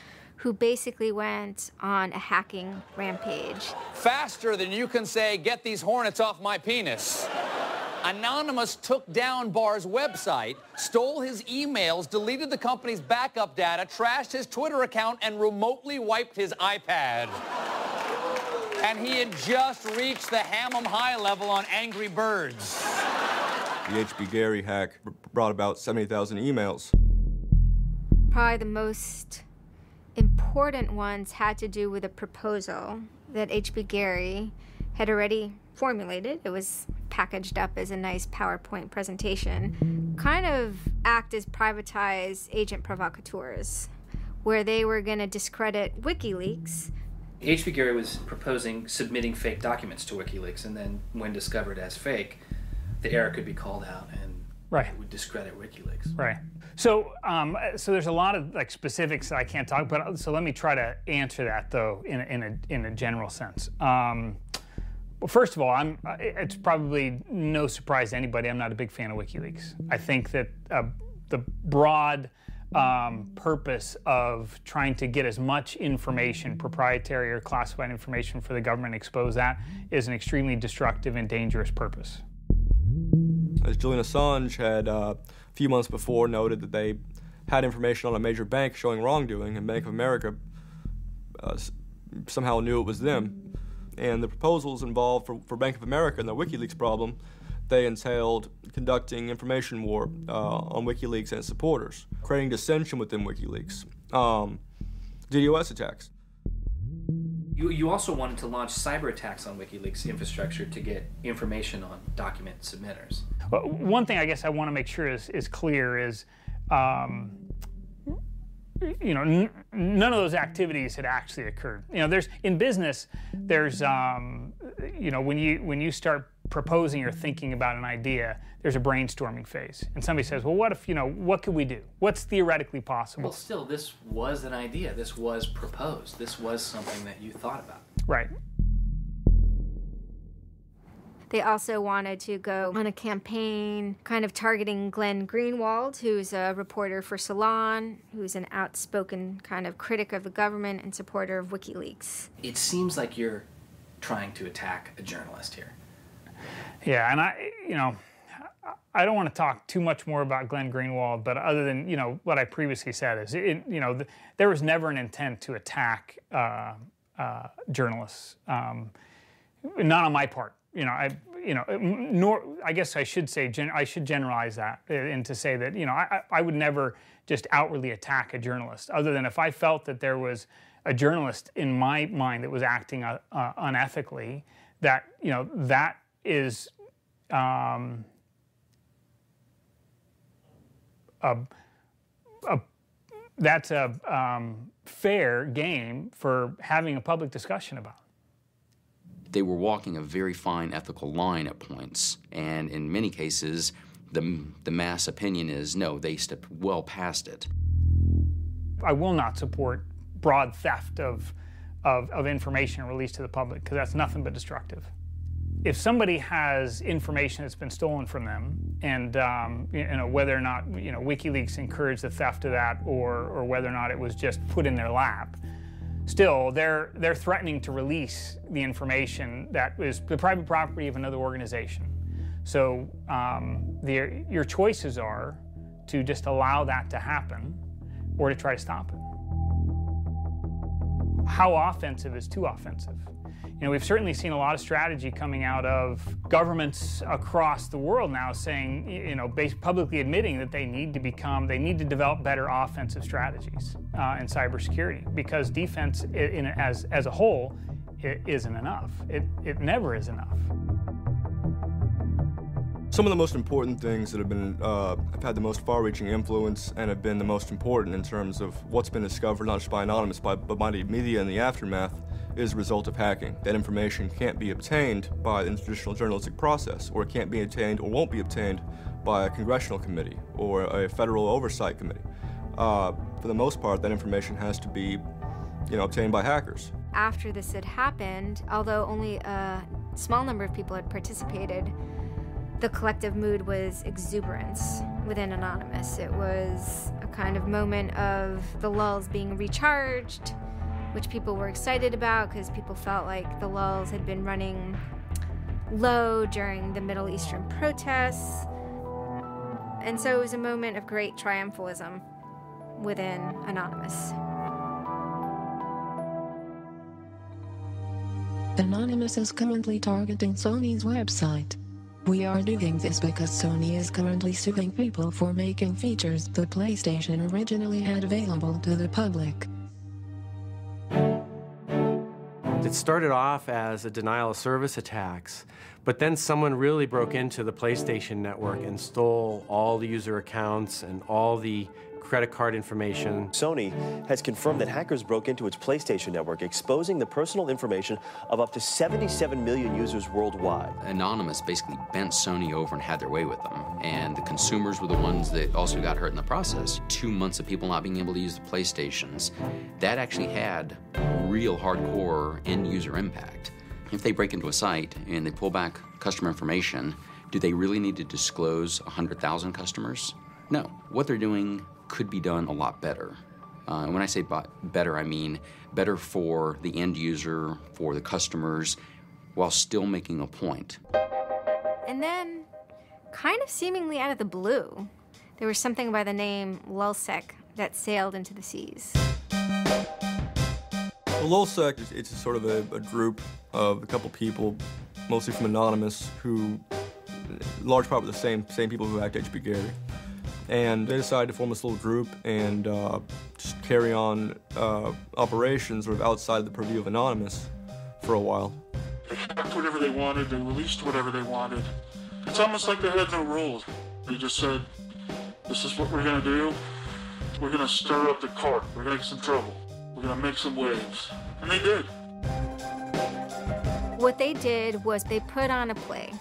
who basically went on a hacking rampage. Faster than you can say, get these hornets off my penis. Anonymous took down Barr's website, stole his emails, deleted the company's backup data, trashed his Twitter account, and remotely wiped his iPad. And he had just reached the Hammam high level on Angry Birds. The HB Gary hack brought about 70,000 emails. Probably the most important ones had to do with a proposal that HB Gary had already formulated. It was packaged up as a nice PowerPoint presentation, kind of act as privatized agent provocateurs, where they were going to discredit WikiLeaks. HB Gary was proposing submitting fake documents to WikiLeaks, and then when discovered as fake, the error could be called out and it would discredit WikiLeaks. Right. So, so there's a lot of specifics that I can't talk about. So let me try to answer that though in a general sense. Well, first of all, it's probably no surprise to anybody, I'm not a big fan of WikiLeaks. I think that the broad purpose of trying to get as much information, proprietary or classified information for the government, expose that, is an extremely destructive and dangerous purpose. As Julian Assange had a few months before noted that they had information on a major bank showing wrongdoing, and Bank of America somehow knew it was them. And the proposals involved for Bank of America and the WikiLeaks problem, they entailed conducting information war on WikiLeaks and its supporters, creating dissension within WikiLeaks, DDoS attacks. You also wanted to launch cyber attacks on WikiLeaks infrastructure to get information on document submitters. Well, one thing I guess I want to make sure is clear is, you know, none of those activities had actually occurred. You know, in business, there's, you know, when you start proposing or thinking about an idea, there's a brainstorming phase. And somebody says, well, what if, you know, what could we do? What's theoretically possible? Well, still, this was an idea. This was proposed. This was something that you thought about. Right. They also wanted to go on a campaign kind of targeting Glenn Greenwald, who's a reporter for Salon, who's an outspoken kind of critic of the government and supporter of WikiLeaks. It seems like you're trying to attack a journalist here. Yeah, and I don't want to talk too much more about Glenn Greenwald, but other than, you know, what I previously said is, you know, there was never an intent to attack journalists, not on my part. You know, nor I guess I should say I should generalize that and to say that, you know, I would never just outwardly attack a journalist, other than if I felt that there was a journalist in my mind that was acting unethically. That, you know, that is that's a fair game for having a public discussion about. They were walking a very fine ethical line at points, and in many cases, the mass opinion is, no, they stepped well past it. I will not support broad theft of information released to the public, because that's nothing but destructive. if somebody has information that's been stolen from them, and whether or not WikiLeaks encouraged the theft of that, or whether or not it was just put in their lap, still they're threatening to release the information that was the private property of another organization. So your choices are to just allow that to happen, or to try to stop it. How offensive is too offensive? We've certainly seen a lot of strategy coming out of governments across the world now saying, publicly admitting that they need to develop better offensive strategies in cybersecurity, because defense as a whole, it isn't enough. It never is enough. Some of the most important things that have had the most far-reaching influence and have been the most important in terms of what's been discovered, not just by Anonymous, but by the media in the aftermath, is the result of hacking. That information can't be obtained by the traditional journalistic process, or it can't be obtained or won't be obtained by a congressional committee or a federal oversight committee. For the most part, that information has to be, obtained by hackers. After this had happened, although only a small number of people had participated, the collective mood was exuberance within Anonymous. It was a kind of moment of the lulls being recharged, which people were excited about because people felt like the lulls had been running low during the Middle Eastern protests. And so it was a moment of great triumphalism within Anonymous. Anonymous is currently targeting Sony's website. We are doing this because Sony is currently suing people for making features the PlayStation originally had available to the public. It started off as a denial of service attacks, but then someone really broke into the PlayStation network and stole all the user accounts and all the credit card information. Sony has confirmed that hackers broke into its PlayStation network, exposing the personal information of up to 77 million users worldwide. Anonymous basically bent Sony over and had their way with them, and the consumers were the ones that also got hurt in the process. 2 months of people not being able to use the PlayStations, that actually had real hardcore end-user impact. If they break into a site and they pull back customer information, do they really need to disclose 100,000 customers? No. What they're doing could be done a lot better. And when I say better, I mean better for the end user, for the customers, while still making a point. And then, kind of seemingly out of the blue, there was something by the name LulzSec that sailed into the seas. Well, LulzSec, it's sort of a group of a couple people, mostly from Anonymous, who, large part of the same people who hacked HP Gary. And they decided to form this little group and just carry on operations sort of outside the purview of Anonymous for a while. They hacked whatever they wanted, they released whatever they wanted. It's almost like they had no rules. They just said, this is what we're gonna do. We're gonna stir up the cart, we're gonna get some trouble. We're gonna make some waves. And they did. What they did was they put on a play.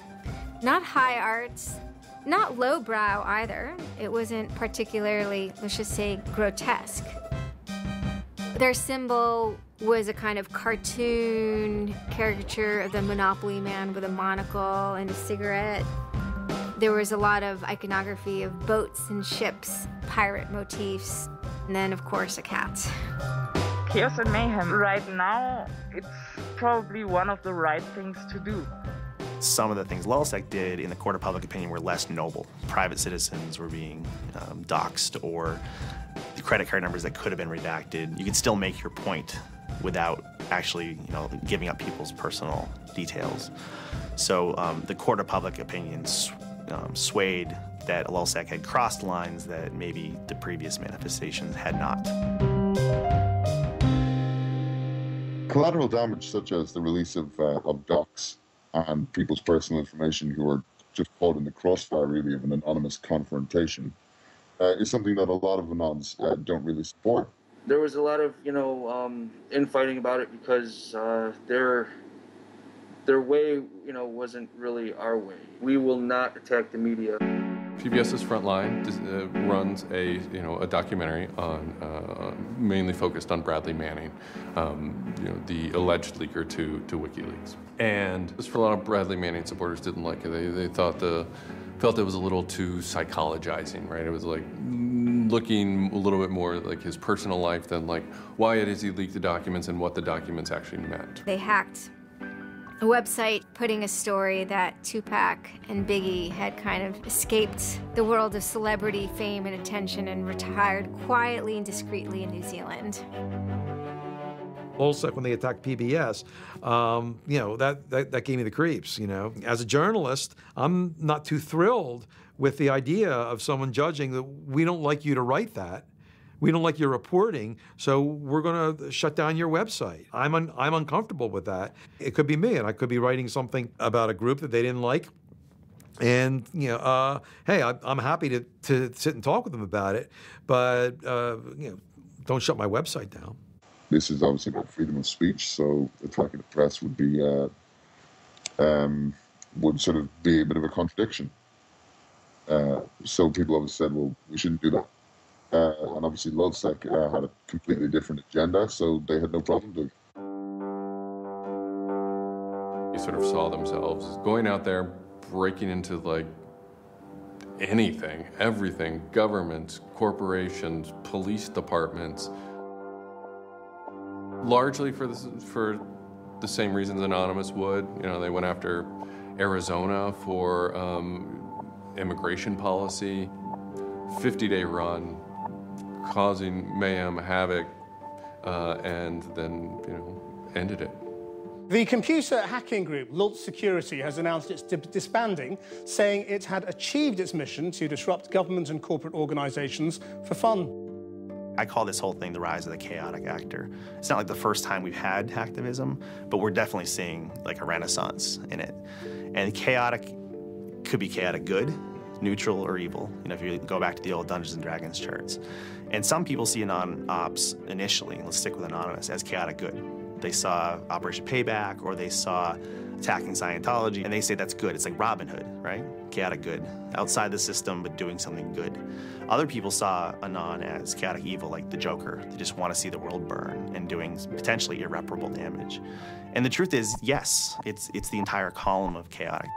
Not high arts, not lowbrow either. It wasn't particularly, let's just say, grotesque. Their symbol was a kind of cartoon caricature of the Monopoly man with a monocle and a cigarette. There was a lot of iconography of boats and ships, pirate motifs, and then, of course, a cat. Chaos and mayhem. Right now, it's probably one of the right things to do. Some of the things LulzSec did in the court of public opinion were less noble. Private citizens were being doxxed, or the credit card numbers that could have been redacted. You could still make your point without actually, giving up people's personal details. So the court of public opinion swayed that LulzSec had crossed lines that maybe the previous manifestations had not. Collateral damage, such as the release of docs and people's personal information who are just caught in the crossfire, really, of an anonymous confrontation, is something that a lot of anons don't really support. There was a lot of, infighting about it because their way, wasn't really our way. We will not attack the media. PBS's Frontline runs a documentary on mainly focused on Bradley Manning, the alleged leaker to WikiLeaks. And for a lot of Bradley Manning supporters didn't like it. They felt it was a little too psychologizing, right? It was like looking a little bit more like his personal life than like why it is he leaked the documents and what the documents actually meant. They hacked a website putting a story that Tupac and Biggie had kind of escaped the world of celebrity fame and attention and retired quietly and discreetly in New Zealand. Also, when they attacked PBS, that gave me the creeps, As a journalist, I'm not too thrilled with the idea of someone judging that we don't like you to write that. We don't like your reporting, so we're going to shut down your website. I'm uncomfortable with that. It could be me, and I could be writing something about a group that they didn't like. And, hey, I'm happy to sit and talk with them about it, but, don't shut my website down. This is obviously about freedom of speech, so attacking the press would be would sort of be a bit of a contradiction. So people always said, well, we shouldn't do that. And obviously LulzSec had a completely different agenda, so they had no problem doing it. They sort of saw themselves going out there, breaking into like anything, everything, governments, corporations, police departments, largely for the same reasons Anonymous would. They went after Arizona for immigration policy, 50-day run, causing mayhem, havoc, and then, ended it. The computer hacking group Lulz Security has announced it's disbanding, saying it had achieved its mission to disrupt government and corporate organizations for fun. I call this whole thing the rise of the chaotic actor. It's not like the first time we've had hacktivism, but we're definitely seeing like a renaissance in it. And chaotic could be chaotic good, neutral, or evil. If you go back to the old Dungeons & Dragons charts. And some people see Anon-Ops initially, let's stick with Anonymous, as chaotic good. They saw Operation Payback, or they saw attacking Scientology, and they say that's good. It's like Robin Hood, right? Chaotic good. Outside the system, but doing something good. Other people saw Anon as chaotic evil, like the Joker. They just want to see the world burn and doing potentially irreparable damage. And the truth is, yes, it's the entire column of chaotic.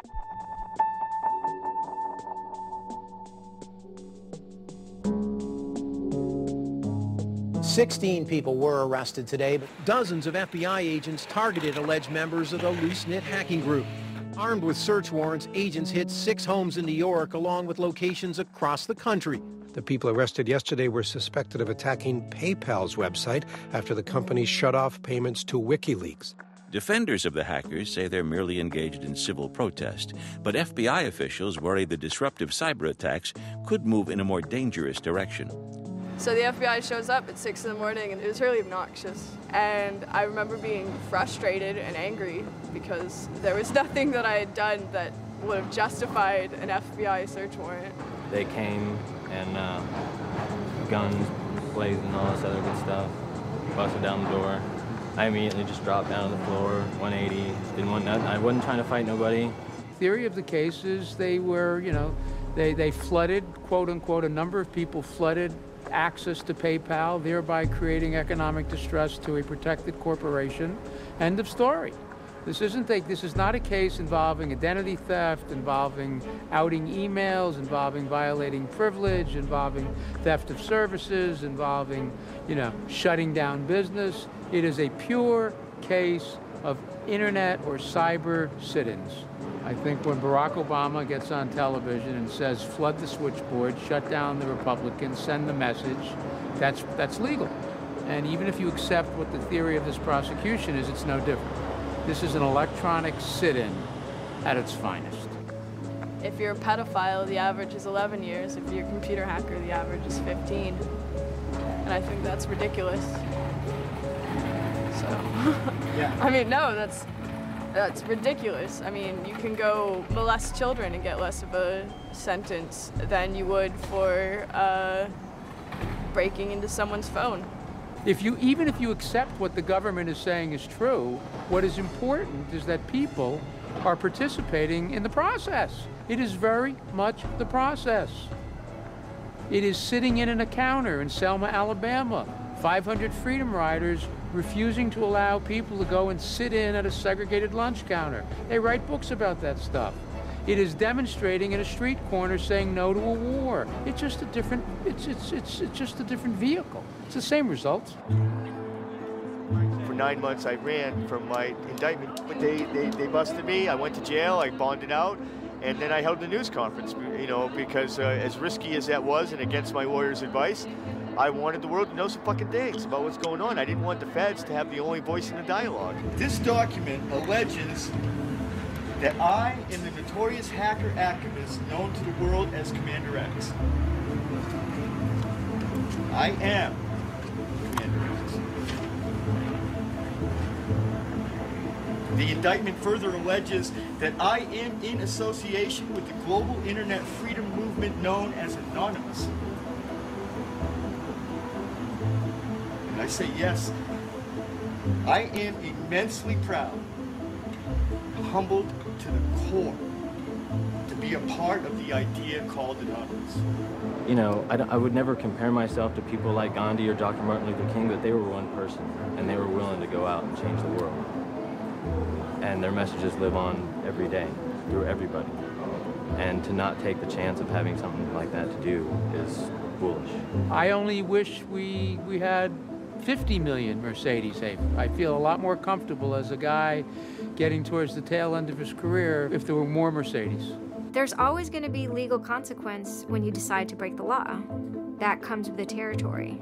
"16 people were arrested today, but dozens of FBI agents targeted alleged members of the loose-knit hacking group. Armed with search warrants, agents hit 6 homes in New York, along with locations across the country. The people arrested yesterday were suspected of attacking PayPal's website after the company shut off payments to WikiLeaks. Defenders of the hackers say they're merely engaged in civil protest, but FBI officials worry the disruptive cyber attacks could move in a more dangerous direction. So the FBI shows up at 6 in the morning, and it was really obnoxious. And I remember being frustrated and angry because there was nothing that I had done that would have justified an FBI search warrant. They came and guns blazing, all this other good stuff, busted down the door. I immediately just dropped down to the floor, 180, didn't want nothing. I wasn't trying to fight nobody. Theory of the case is they were, they flooded, quote unquote, a number of people flooded access to PayPal, thereby creating economic distress to a protected corporation. End of story. This is not a case involving identity theft, involving outing emails, involving violating privilege, involving theft of services, involving, shutting down business. It is a pure case of internet or cyber sit-ins. I think when Barack Obama gets on television and says, flood the switchboard, shut down the Republicans, send the message, that's legal. And even if you accept what the theory of this prosecution is, it's no different. This is an electronic sit-in at its finest. If you're a pedophile, the average is 11 years. If you're a computer hacker, the average is 15. And I think that's ridiculous. So, yeah. I mean, no, that's ridiculous. I mean, you can go molest children and get less of a sentence than you would for breaking into someone's phone. Even if you accept what the government is saying is true, what is important is that people are participating in the process. It is very much the process. It is sitting in an encounter in Selma, Alabama, 500 Freedom Riders refusing to allow people to go and sit in at a segregated lunch counter. They write books about that stuff. It is demonstrating in a street corner saying no to a war. It's just a different, it's just a different vehicle. It's the same results. For 9 months I ran from my indictment, but they busted me. I went to jail, I bonded out, and then I held a news conference, you know, because as risky as that was and against my lawyer's advice, I wanted the world to know some fucking things about what's going on. I didn't want the feds to have the only voice in the dialogue. This document alleges that I am the notorious hacker activist known to the world as Commander X. I am Commander X. The indictment further alleges that I am in association with the global internet freedom movement known as Anonymous. And I say yes, I am immensely proud, humbled to the core, to be a part of the idea called Anonymous. You know, I would never compare myself to people like Gandhi or Dr. Martin Luther King, but they were one person, and they were willing to go out and change the world. And their messages live on every day, through everybody. And to not take the chance of having something like that to do is foolish. I only wish we had 50 million Mercedes. I feel a lot more comfortable as a guy getting towards the tail end of his career if there were more Mercedes. There's always going to be legal consequence when you decide to break the law. That comes with the territory.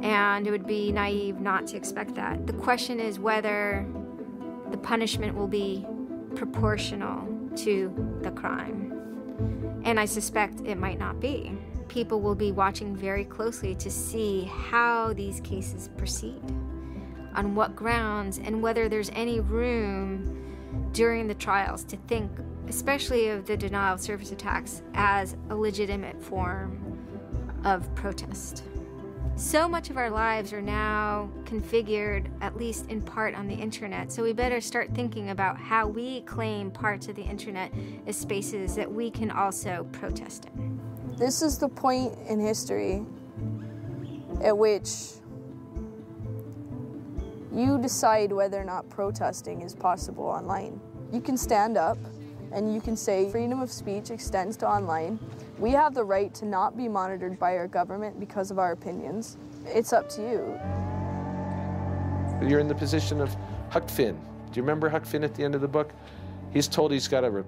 And it would be naive not to expect that. The question is whether the punishment will be proportional to the crime. And I suspect it might not be. People will be watching very closely to see how these cases proceed, on what grounds, and whether there's any room during the trials to think, especially of the denial of service attacks, as a legitimate form of protest. So much of our lives are now configured, at least in part, on the internet, so we better start thinking about how we claim parts of the internet as spaces that we can also protest in. This is the point in history at which you decide whether or not protesting is possible online. You can stand up and you can say freedom of speech extends to online. We have the right to not be monitored by our government because of our opinions. It's up to you. You're in the position of Huck Finn. Do you remember Huck Finn at the end of the book? He's told he's got to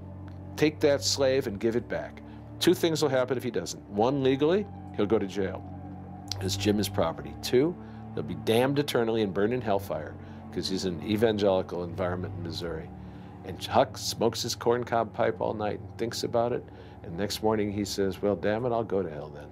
take that slave and give it back. Two things will happen if he doesn't. One, legally, he'll go to jail, because Jim is property. Two, he'll be damned eternally and burned in hellfire, because he's in an evangelical environment in Missouri. And Huck smokes his corncob pipe all night and thinks about it, and next morning he says, well, damn it, I'll go to hell then.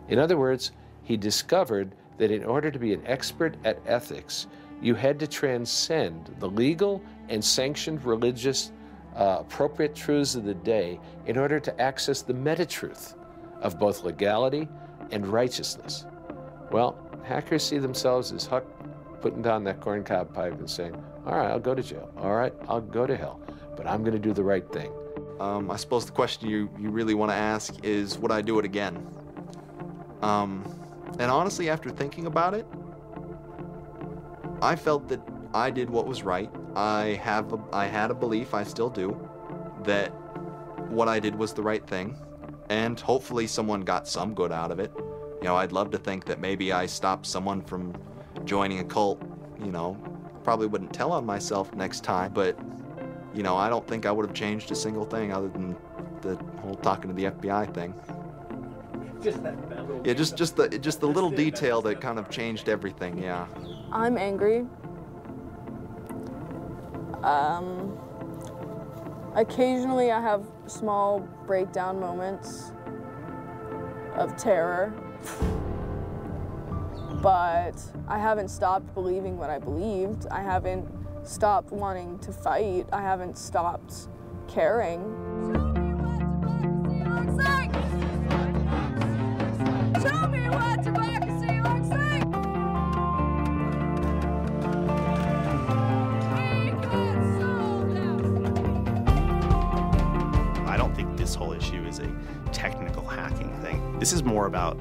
In other words, he discovered that in order to be an expert at ethics, you had to transcend the legal and sanctioned religious appropriate truths of the day in order to access the meta-truth of both legality and righteousness. Well, hackers see themselves as Huck putting down that corncob pipe and saying, all right, I'll go to jail. All right, I'll go to hell, but I'm going to do the right thing. I suppose the question you really want to ask is, would I do it again? And honestly, after thinking about it, I felt that I did what was right. I had a belief, I still do, that what I did was the right thing, and hopefully someone got some good out of it. You know, I'd love to think that maybe I stopped someone from joining a cult. You know, probably wouldn't tell on myself next time, but you know, I don't think I would have changed a single thing other than the whole talking to the FBI thing. Just that little yeah, just the little detail that kind of changed everything. Yeah. I'm angry. Occasionally I have small breakdown moments of terror, but I haven't stopped believing what I believed. I haven't stopped wanting to fight. I haven't stopped caring. Show me what democracy looks like! I don't think this whole issue is a technical hacking thing. This is more about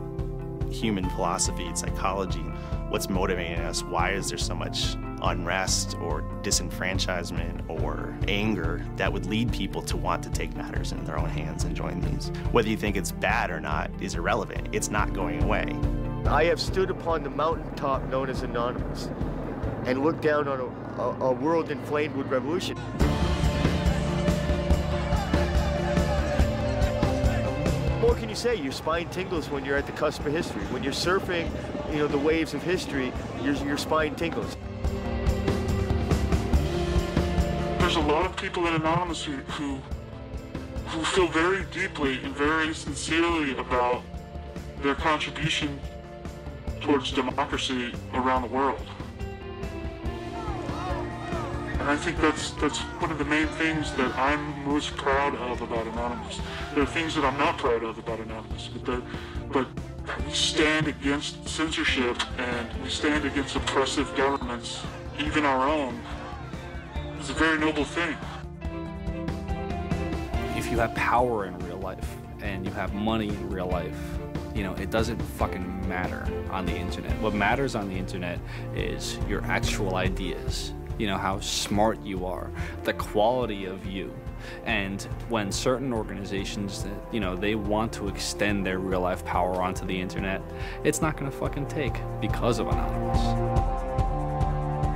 human philosophy and psychology. What's motivating us? Why is there so much unrest or disenfranchisement or anger that would lead people to want to take matters in their own hands and join these? Whether you think it's bad or not is irrelevant. It's not going away. I have stood upon the mountaintop known as Anonymous and looked down on a world inflamed with revolution. What can you say? Your spine tingles when you're at the cusp of history. When you're surfing, the waves of history, your spine tingles. There's a lot of people in Anonymous who feel very deeply and very sincerely about their contribution towards democracy around the world. And I think that's one of the main things that I'm most proud of about Anonymous. There are things that I'm not proud of about Anonymous, but we stand against censorship and we stand against oppressive governments, even our own. It's a very noble thing. If you have power in real life and you have money in real life, it doesn't fucking matter on the internet. What matters on the internet is your actual ideas. How smart you are, the quality of you. And when certain organizations, they want to extend their real life power onto the internet, it's not gonna fucking take because of Anonymous.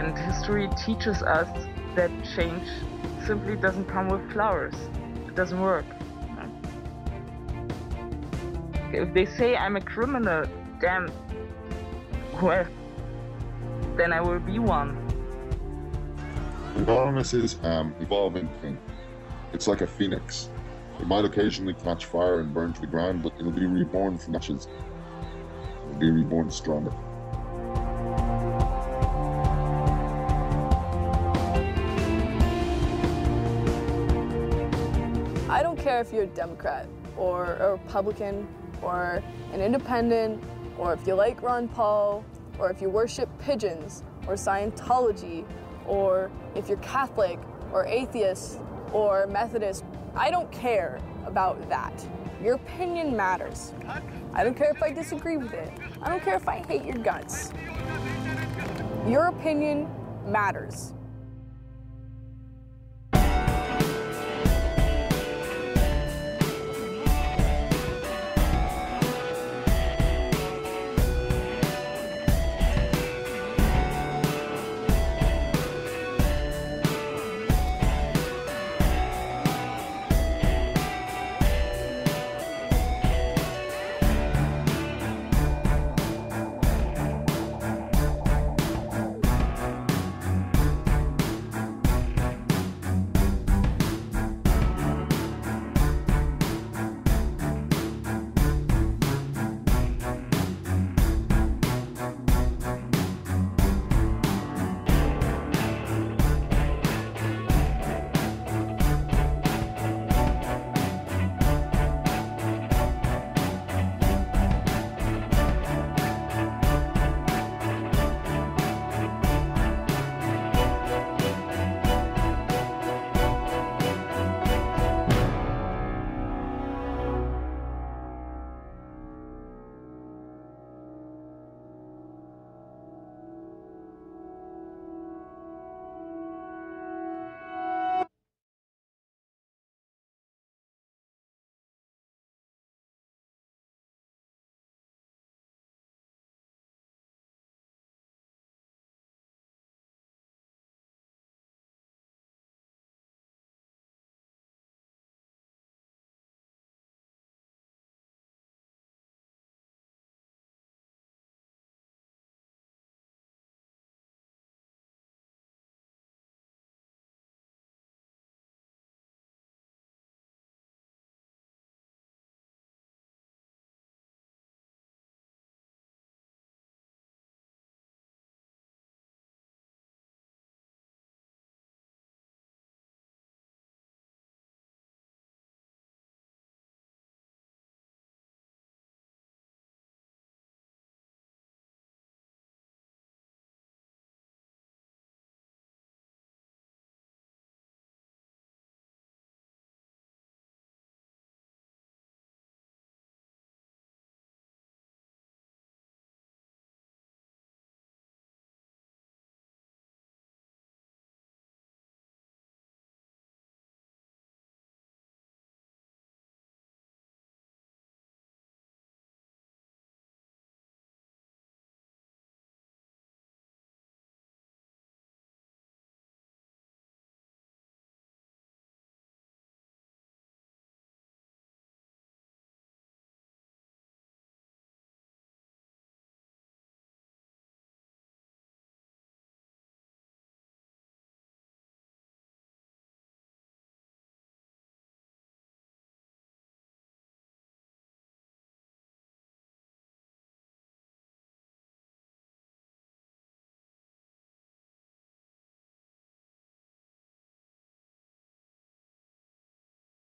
And history teaches us that change simply doesn't come with flowers. It doesn't work. If they say I'm a criminal, damn, well, then I will be one. Anonymous is an evolving thing. It's like a phoenix. It might occasionally catch fire and burn to the ground, but it'll be reborn from ashes. It'll be reborn stronger. I don't care if you're a Democrat or a Republican or an independent, or if you like Ron Paul, or if you worship pigeons or Scientology, or if you're Catholic or atheist or Methodist. I don't care about that. Your opinion matters. I don't care if I disagree with it. I don't care if I hate your guts. Your opinion matters.